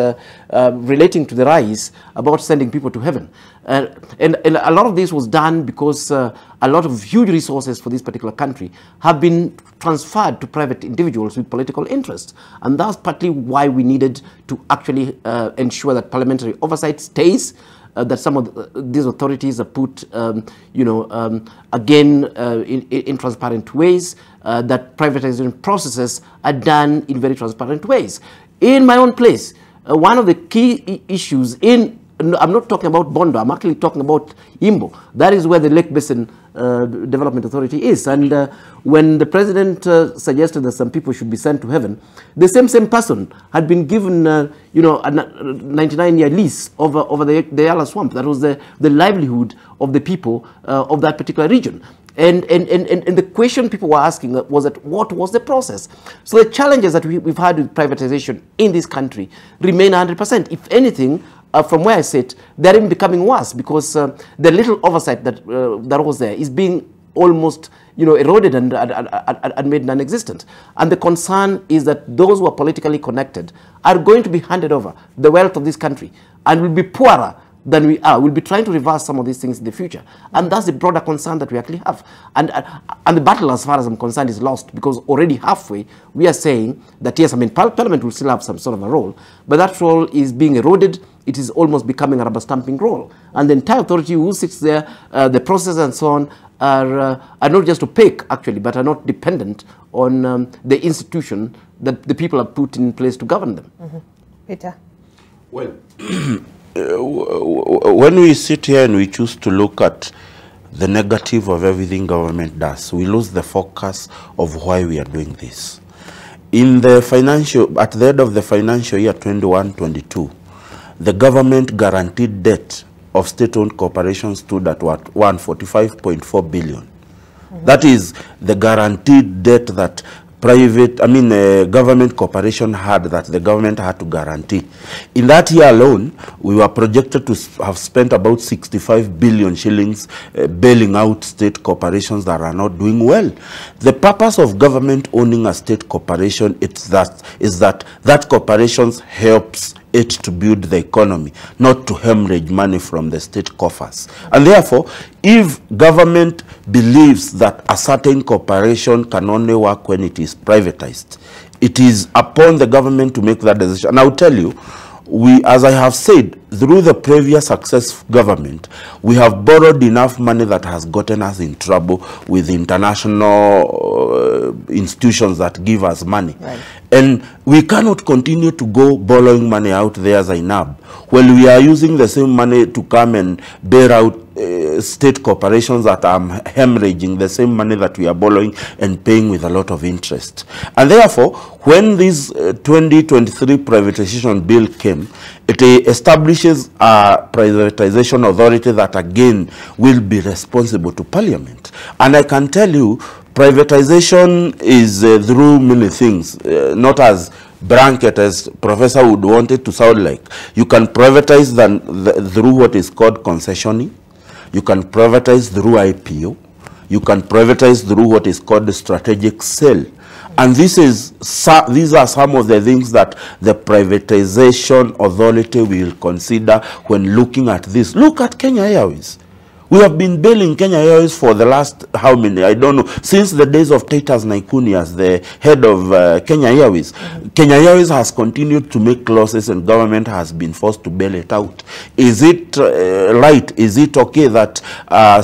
relating to the rise about sending people to heaven. And a lot of this was done because a lot of huge resources for this particular country have been transferred to private individuals with political interests. And that's partly why we needed to actually ensure that parliamentary oversight stays, that some of these authorities are put, again, in transparent ways, that privatization processes are done in very transparent ways. In my own place, one of the key issues I'm not talking about Bondo, I'm actually talking about Imbo. That is where the Lake Basin Development Authority is. And when the president suggested that some people should be sent to heaven, the same person had been given, a 99-year lease over the Yala Swamp. That was the livelihood of the people of that particular region. And the question people were asking was that what was the process? So the challenges that we've had with privatization in this country remain 100%. If anything, from where I sit, they're even becoming worse, because the little oversight that was there is being almost you know, eroded and made non-existent. And the concern is that those who are politically connected are going to be handed over the wealth of this country and will be poorer than we are. We'll be trying to reverse some of these things in the future. And that's the broader concern that we actually have. And the battle, as far as I'm concerned, is lost, because already halfway we are saying that, yes, I mean, Parliament will still have some sort of a role, but that role is being eroded. It is almost becoming a rubber stamping role. And the entire authority who sits there, the process and so on, are not just opaque, actually, but are not dependent on the institution that the people have put in place to govern them.
Peter?
Well, when we sit here and we choose to look at the negative of everything government does, we lose the focus of why we are doing this. In the at the end of the financial year 21-22, the government guaranteed debt of state-owned corporations stood at what? 145.4 billion. That is the guaranteed debt that government corporation had, that the government had to guarantee. In that year alone, we were projected to have spent about 65 billion shillings bailing out state corporations that are not doing well. The purpose of government owning a state corporation is that corporation helps it to build the economy, not to hemorrhage money from the state coffers. And therefore, if government believes that a certain corporation can only work when it is privatized, it is upon the government to make that decision. And I'll tell you, we, as I have said, through the previous successful government, we have borrowed enough money that has gotten us in trouble with international institutions that give us money. Right. And we cannot continue to go borrowing money out there as Zainab, when we are using the same money to come and bail out state corporations that are hemorrhaging the same money that we are borrowing and paying with a lot of interest. And therefore, when this 2023 privatization bill came, it establishes a privatization authority that again will be responsible to Parliament. And I can tell you, privatization is through many things, not as blanket as Professor would want it to sound like. You can privatize through what is called concessioning. You can privatize through IPO. You can privatize through what is called the strategic sale. And these are some of the things that the privatization authority will consider when looking at this. Look at Kenya Airways. We have been bailing Kenya Airways for the last, how many, I don't know, since the days of Titus Naikuni as the head of Kenya Airways. Kenya Airways has continued to make losses and government has been forced to bail it out. Is it right? Is it okay that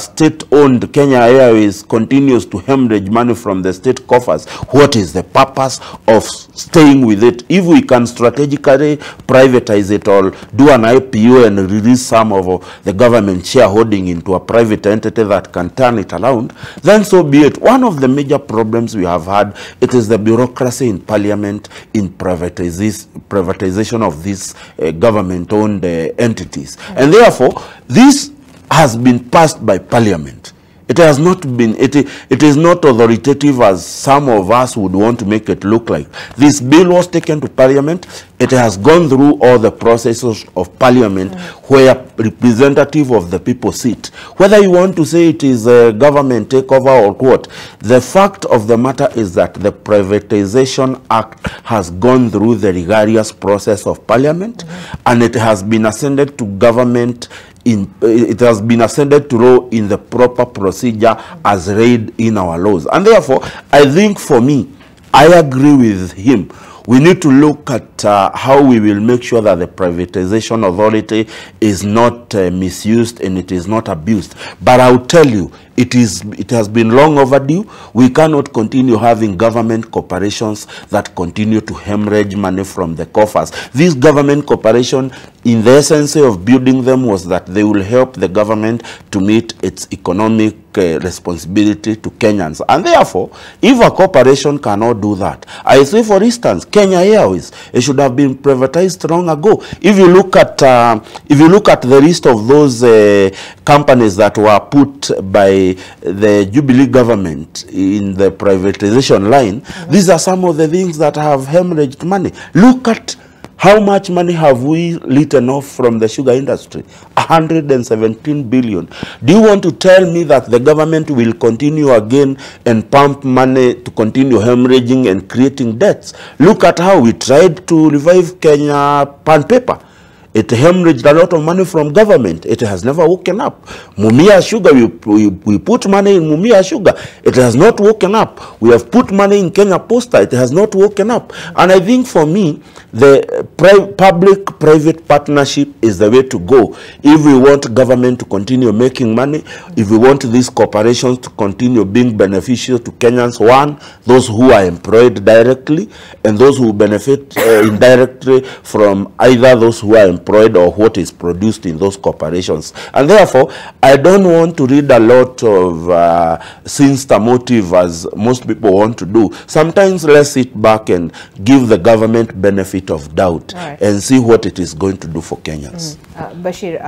state-owned Kenya Airways continues to hemorrhage money from the state coffers? What is the purpose of staying with it? If we can strategically privatize it or do an IPO and release some of the government shareholding into a private entity that can turn it around, then so be it. One of the major problems we have had, it is the bureaucracy in Parliament in privatization of these government-owned entities. And therefore, this has been passed by Parliament. It has not been, it is not authoritative as some of us would want to make it look like. This bill was taken to Parliament. It has gone through all the processes of Parliament where representative of the people sit. Whether you want to say it is a government takeover or what, the fact of the matter is that the Privatization Act has gone through the rigorous process of Parliament, and it has been ascended to government it has been ascended to law in the proper procedure as read in our laws. And therefore, I think for me, I agree with him. We need to look at how we will make sure that the privatization authority is not misused and it is not abused. But I'll tell you, it has been long overdue. We cannot continue having government corporations that continue to hemorrhage money from the coffers. This government corporation, in the essence of building them, was that they will help the government to meet its economic responsibility to Kenyans. And therefore, if a corporation cannot do that, I say, for instance, Kenya Airways, it should have been privatized long ago. If you look at the list of those companies that were put by the Jubilee government in the privatization line, these are some of the things that have hemorrhaged money. Look at How much money have we written off from the sugar industry? 117 billion. Do you want to tell me that the government will continue again and pump money to continue hemorrhaging and creating debts? Look at how we tried to revive Kenya pan paper. It hemorrhaged a lot of money from government. It has never woken up. Mumia Sugar, we put money in Mumia Sugar. It has not woken up. We have put money in Kenya Posta. It has not woken up. And I think for me, the public-private partnership is the way to go. If we want government to continue making money, if we want these corporations to continue being beneficial to Kenyans, one, those who are employed directly, and those who benefit indirectly from either those who are employed or what is produced in those corporations. And therefore, I don't want to read a lot of sinister motive as most people want to do. Sometimes let's sit back and give the government benefit of doubt and see what it is going to do for Kenyans.
Bashir,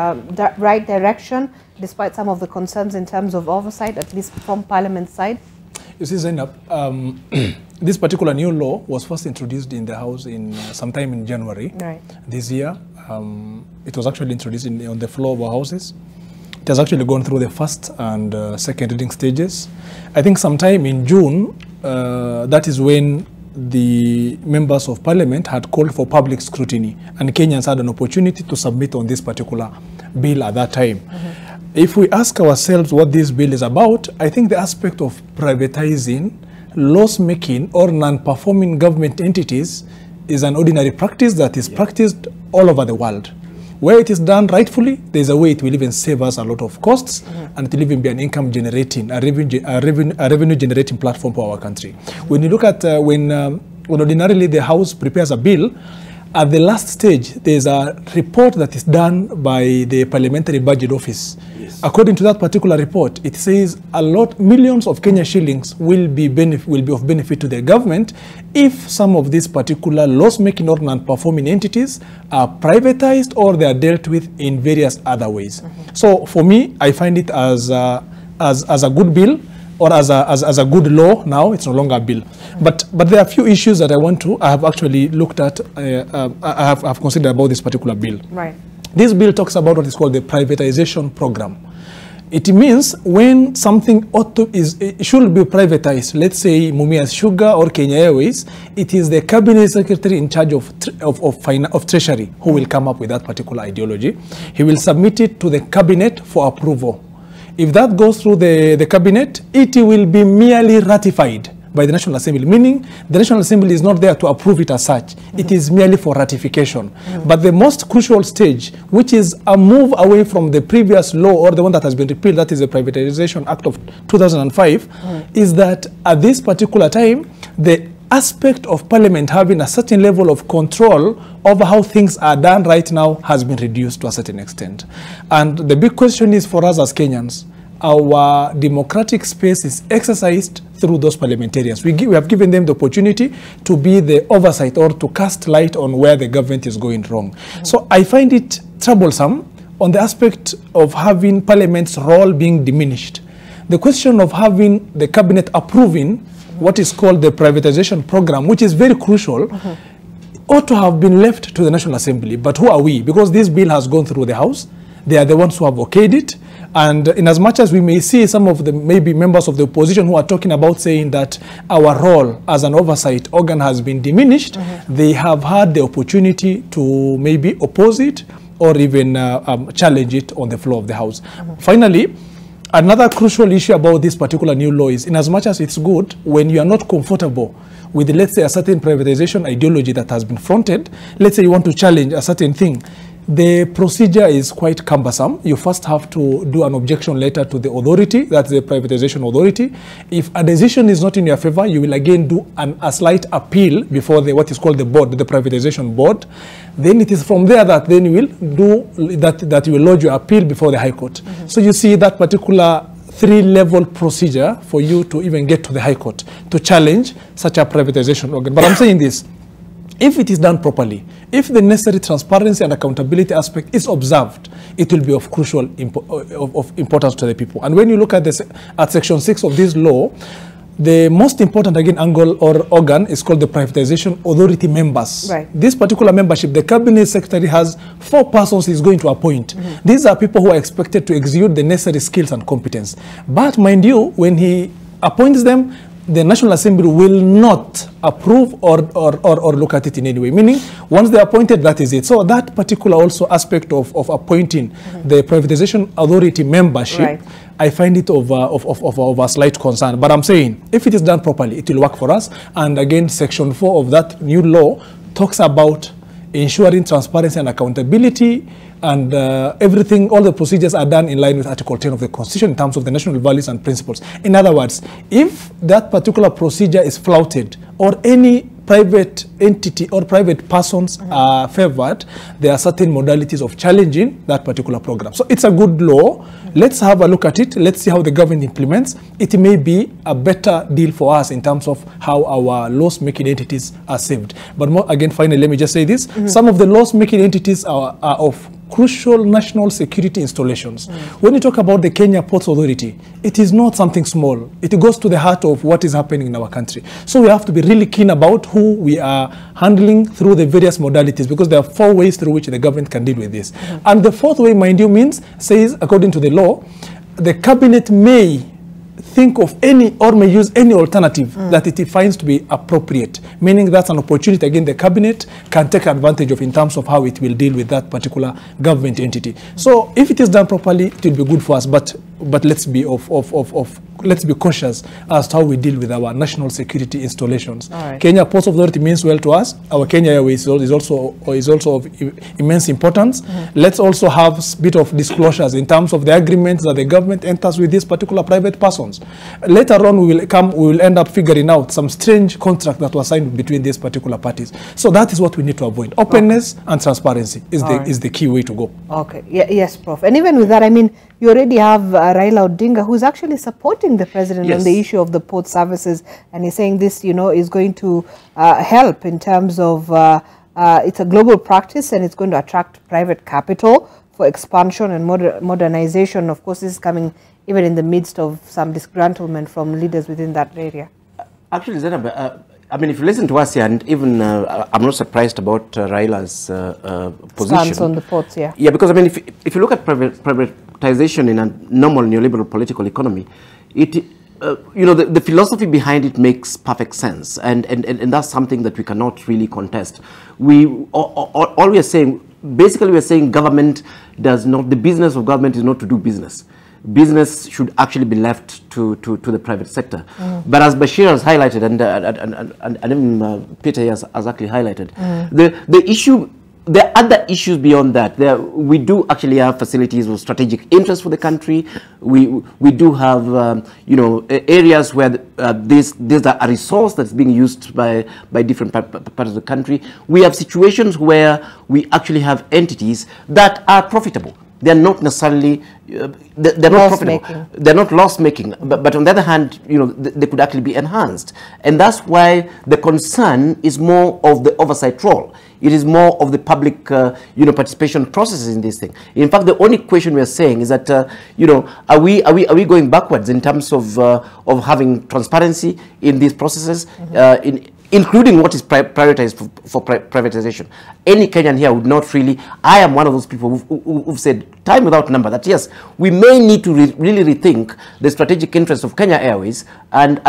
right direction, despite some of the concerns in terms of oversight, at least from Parliament's side?
You see, Zainab, this particular new law was first introduced in the House in sometime in January this year. It was actually introduced on the floor of our houses. It has actually gone through the first and second reading stages. I think sometime in June, that is when the members of Parliament had called for public scrutiny, and Kenyans had an opportunity to submit on this particular bill at that time. If we ask ourselves what this bill is about, I think the aspect of privatizing, loss-making or non-performing government entities is an ordinary practice that is practiced all over the world. Where it is done rightfully, there's a way it will even save us a lot of costs, and it will even be an income generating, a revenue generating platform for our country. When you look at when ordinarily the House prepares a bill, at the last stage, there's a report that is done by the Parliamentary Budget Office. According to that particular report, it says millions of Kenya shillings will be of benefit to the government if some of these particular loss-making or non-performing entities are privatized or they are dealt with in various other ways. So for me, I find it as a good bill, or as a good law now. It's no longer a bill. But there are a few issues that I have actually looked at, I have considered about this particular bill.
Right.
This bill talks about what is called the privatization program. It means when something it should be privatized, let's say Mumia's Sugar or Kenya Airways, it is the cabinet secretary in charge of treasury who will come up with that particular ideology. He will submit it to the cabinet for approval. If that goes through the cabinet, it will be merely ratified by the National Assembly, meaning the National Assembly is not there to approve it as such. It is merely for ratification. But the most crucial stage, which is a move away from the previous law or the one that has been repealed, that is the Privatization Act of 2005, is that at this particular time, the aspect of Parliament having a certain level of control over how things are done right now has been reduced to a certain extent. And the big question is for us as Kenyans, our democratic space is exercised through those parliamentarians. We have given them the opportunity to be the oversight or to cast light on where the government is going wrong. So I find it troublesome on the aspect of having Parliament's role being diminished. The question of having the cabinet approving what is called the privatization program, which is very crucial, ought to have been left to the National Assembly. But who are we? Because this bill has gone through the House. They are the ones who have okayed it. And in as much as we may see some of the maybe members of the opposition who are talking about saying that our role as an oversight organ has been diminished, they have had the opportunity to maybe oppose it or even challenge it on the floor of the House. Finally, another crucial issue about this particular new law is, in as much as it's good, when you are not comfortable with, let's say, a certain privatization ideology that has been fronted, let's say you want to challenge a certain thing, the procedure is quite cumbersome. You first have to do an objection letter to the authority, that's the privatization authority. If a decision is not in your favor, you will again do a slight appeal before what is called the board, the privatization board. Then it is from there that then you will do that you will lodge your appeal before the High Court. So you see that particular three-level procedure for you to even get to the High Court to challenge such a privatization organ. But I'm saying this, if it is done properly, if the necessary transparency and accountability aspect is observed, it will be of crucial importance to the people. And when you look at Section 6 of this law, The most important, again, angle or organ is called the Privatization Authority members.
Right.
This particular membership, the Cabinet Secretary has 4 persons he's going to appoint. These are people who are expected to execute the necessary skills and competence. But mind you, when he appoints them, the National Assembly will not approve or look at it in any way. Meaning, once they're appointed, that is it. So that particular also aspect of appointing the Privatization Authority membership, I find it of a slight concern. But I'm saying, if it is done properly, it will work for us. And again, Section 4 of that new law talks about ensuring transparency and accountability, and everything, all the procedures are done in line with Article 10 of the Constitution in terms of the national values and principles. In other words, if that particular procedure is flouted or any private entity or private persons are favored, there are certain modalities of challenging that particular program. So it's a good law. Let's have a look at it. Let's see how the government implements. It may be a better deal for us in terms of how our loss-making entities are saved. But more, again, finally, let me just say this. Some of the loss-making entities are of crucial national security installations. When you talk about the Kenya Ports Authority, it is not something small. It goes to the heart of what is happening in our country. So we have to be really keen about who we are handling through the various modalities, because there are 4 ways through which the government can deal with this. And the 4th way, mind you, says, according to the law, the cabinet may think of any or may use any alternative that it finds to be appropriate, meaning that's an opportunity, again, the cabinet can take advantage of in terms of how it will deal with that particular government entity. So if it is done properly, it will be good for us, but let's be let's be cautious as to how we deal with our national security installations. Kenya Ports Authority means well to us. Our Kenya Airways is also of immense importance. Let's also have a bit of disclosures in terms of the agreements that the government enters with these particular private persons. Later on, we will end up figuring out some strange contract that was signed between these particular parties. So that is what we need to avoid. Openness and transparency is the key way to go.
Okay. Yes, Prof. And even with that, I mean, you already have Raila Odinga, who's actually supporting the president on the issue of the port services, and he's saying this, is going to help in terms of it's a global practice and it's going to attract private capital for expansion and modernization. Of course, this is coming even in the midst of some disgruntlement from leaders within that area. Actually,
Zainab, I mean, if you listen to us here, and even I'm not surprised about Raila's position.
Stance on the ports, yeah.
Yeah, because I mean, if you look at privatization in a normal neoliberal political economy, it the philosophy behind it makes perfect sense, and that's something that we cannot really contest. All we are saying, basically, we are saying government does not. The business of government is not to do business. Business should actually be left to the private sector. But as Bashir has highlighted, and even Peter has actually highlighted, the issue, there are other issues beyond that. We do actually have facilities of strategic interest for the country. We do have areas where there's a resource that's being used by different parts of the country. We have situations where we actually have entities that are profitable. They're not necessarily they're not profitable. They're not loss-making. But on the other hand, they could actually be enhanced, and that's why the concern is more of the oversight role. It is more of the public, participation processes in this thing. In fact, the only question we are saying is that, are we going backwards in terms of having transparency in these processes, including what is prioritized for privatization. Any Kenyan here would not really, I am one of those people who've said time without number that yes, we may need to really rethink the strategic interests of Kenya Airways and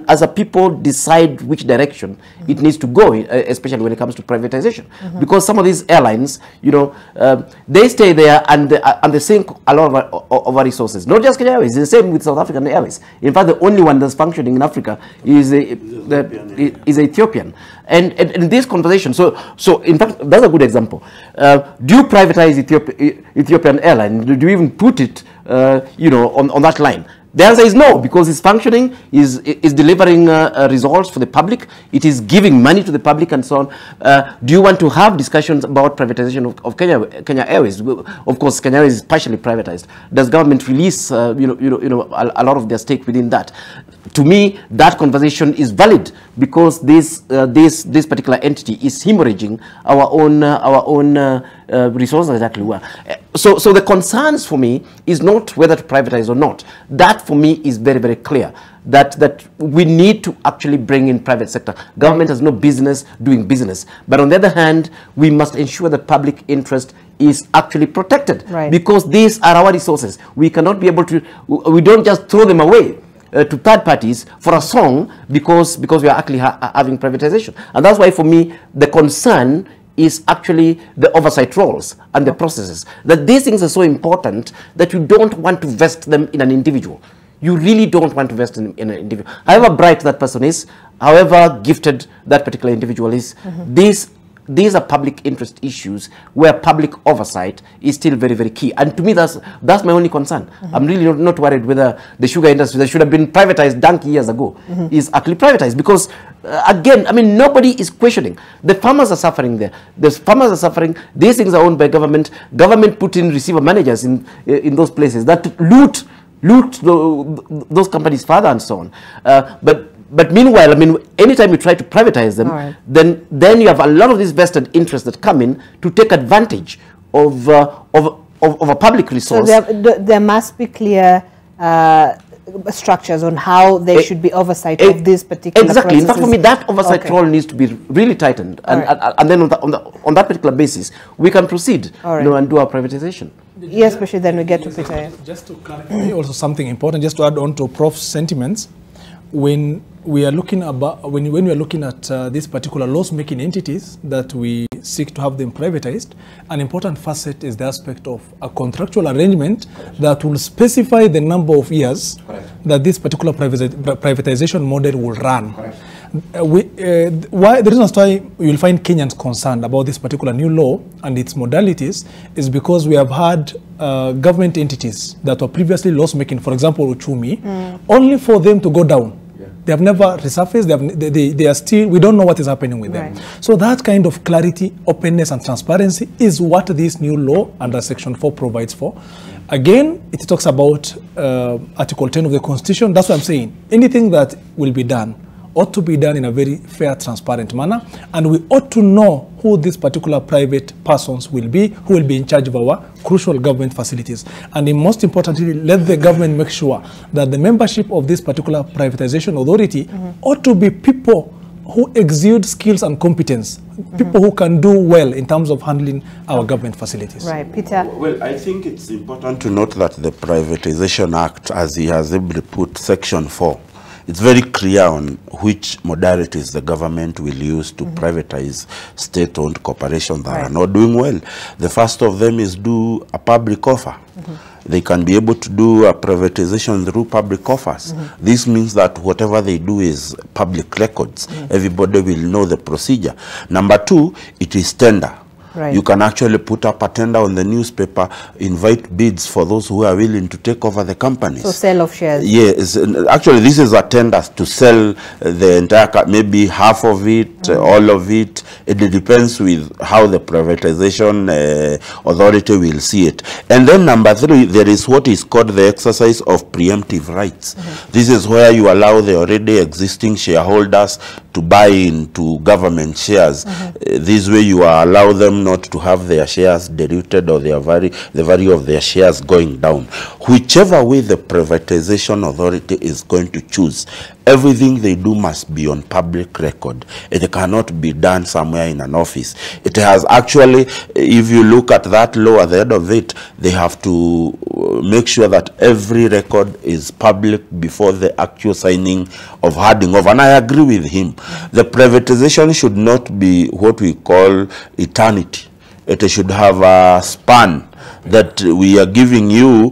as a people decide which direction it needs to go, especially when it comes to privatization. Because some of these airlines, they stay there and they sink a lot of our resources. Not just Kenya Airways, it's the same with South African Airways. In fact, the only one that's functioning in Africa is Ethiopian. And in this conversation, so in fact, that's a good example. Do you privatize Ethiopian airline? Do you even put it, on that line? The answer is no, because it's functioning, is delivering results for the public, it is giving money to the public and so on. Do you want to have discussions about privatization of Kenya Airways? Of course, Kenya Airways is partially privatized. Does government release, a lot of their stake within that? to me, that conversation is valid because this particular entity is hemorrhaging our own resources exactly well. So the concerns for me is not whether to privatize or not. That for me is very, very clear. That we need to actually bring in private sector. Government has no business doing business. But on the other hand, we must ensure that public interest is actually protected.
Right.
Because these are our resources. We cannot be able to, we don't just throw them away to third parties for a song because we are actually having privatization. And that's why for me, the concern is actually the oversight roles and the processes. That these things are so important that you don't want to vest them in an individual. You really don't want to invest in an individual. However bright that person is, however gifted that particular individual is, these are public interest issues where public oversight is still very, very key. And to me, that's my only concern. I'm really not worried whether the sugar industry that should have been privatized donkey years ago is actually privatized. Because, again, I mean, nobody is questioning. The farmers are suffering there. The farmers are suffering. These things are owned by government. Government put in receiver managers in those places that loot those companies further and so on. But meanwhile, I mean, anytime you try to privatize them, then you have a lot of these vested interests that come in to take advantage of a public resource.
So there must be clear structures on how there should be oversight of these particular
Exactly.
processes.
In fact, for me, that oversight role needs to be really tightened, and then on that particular basis, we can proceed, and do our privatization.
Yes, especially then we get to Peter.
Just to clarify, also something important, just to add on to Prof's sentiments, when we are looking when we are looking at these particular loss-making entities that we seek to have them privatized, an important facet is the aspect of a contractual arrangement that will specify the number of years that this particular privatization model will run. The reason why you'll find Kenyans concerned about this particular new law and its modalities is because we have had government entities that were previously loss-making, for example, Uchumi, only for them to go down. They have never resurfaced. They are still, we don't know what is happening with them. So that kind of clarity, openness, and transparency is what this new law under Section 4 provides for. Again, it talks about Article 10 of the Constitution. That's what I'm saying. Anything that will be done ought to be done in a very fair, transparent manner, and we ought to know who these particular private persons will be, who will be in charge of our crucial government facilities. And most importantly, let the government make sure that the membership of this particular privatization authority ought to be people who exude skills and competence, people who can do well in terms of handling our government facilities.
Right, Peter.
Well, I think it's important to note that the Privatization Act, as he has put Section 4, it's very clear on which modalities the government will use to privatize state-owned corporations that are not doing well. The first of them is do a public offer. They can be able to do a privatization through public offers. This means that whatever they do is public records. Everybody will know the procedure. Number two, it is tender. You can actually put up a tender on the newspaper, invite bids for those who are willing to take over the companies.
So sale of shares.
Yes, actually this is a tender to sell the entire, maybe half of it, all of it. It depends with how the privatization authority will see it. And then number three, there is what is called the exercise of preemptive rights. This is where you allow the already existing shareholders to buy into government shares. This way you allow them not to have their shares diluted or the value of their shares going down. Whichever way the privatization authority is going to choose, everything they do must be on public record. It cannot be done somewhere in an office. It has actually, if you look at that law at the end of it, they have to make sure that every record is public before the actual signing of handing over. And I agree with him. The privatization should not be what we call eternity. It should have a span that we are giving you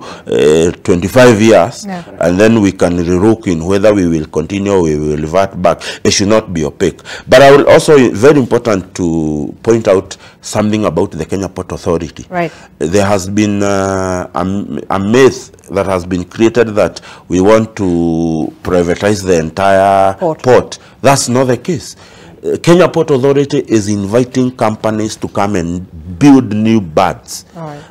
25 years, and then we can relook in whether we will continue or we will revert back. It should not be opaque. But I will also, very important to point out something about the Kenya Port Authority. There has been a myth that has been created that we want to privatize the entire port. That's not the case. Kenya Port Authority is inviting companies to come and build new berths.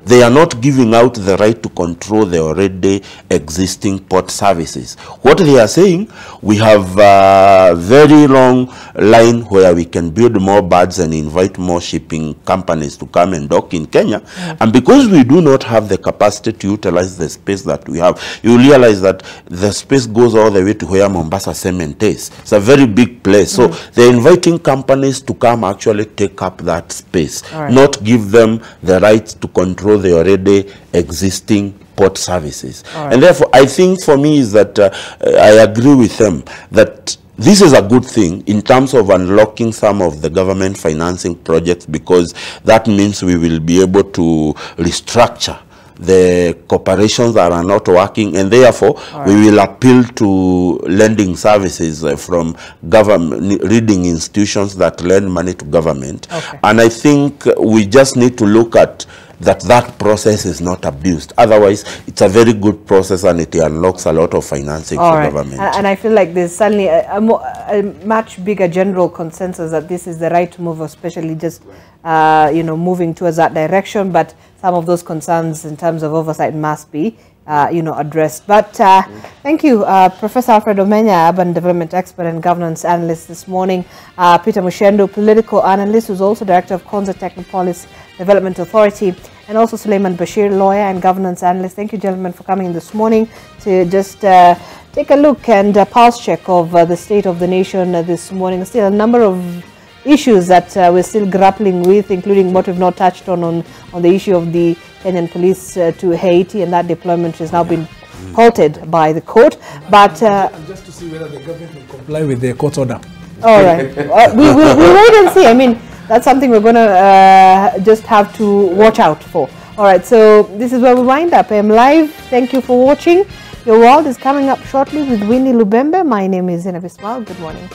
They are not giving out the right to control the already existing port services. What they are saying, we have a very long line where we can build more berths and invite more shipping companies to come and dock in Kenya. And because we do not have the capacity to utilize the space that we have, you realize that the space goes all the way to where Mombasa Cement is. It's a very big place. So they're inviting companies to come actually take up that space, not give them the right to control the already existing port services. And therefore, I think for me is that I agree with them that this is a good thing in terms of unlocking some of the government financing projects, because that means we will be able to restructure the corporations that are not working, and therefore we will appeal to lending services from government, reading institutions that lend money to government. And I think we just need to look at that process is not abused. Otherwise, it's a very good process and it unlocks a lot of financing for government.
And I feel like there's suddenly a much bigger general consensus that this is the right move, especially just you know, moving towards that direction. But some of those concerns in terms of oversight must be you know, addressed. But thank you, Professor Alfred Omena, urban development expert and governance analyst this morning. Peter Mushendo, political analyst, who's also director of Konza Technopolis Development Authority, and also Suleiman Bashir, lawyer and governance analyst. Thank you, gentlemen, for coming in this morning to just take a look and pulse check of the state of the nation this morning. Still a number of issues that we're still grappling with, including what we've not touched on the issue of the Kenyan police to Haiti, and that deployment has now been halted by the court. But
just to see whether the government will comply with the court order.
All right, we'll wait and see. I mean, that's something we're going to just have to watch out for. All right, so this is where we wind up. I'm live. Thank you for watching. Your World is coming up shortly with Winnie Lubembe. My name is Zainab Ismail. Good morning.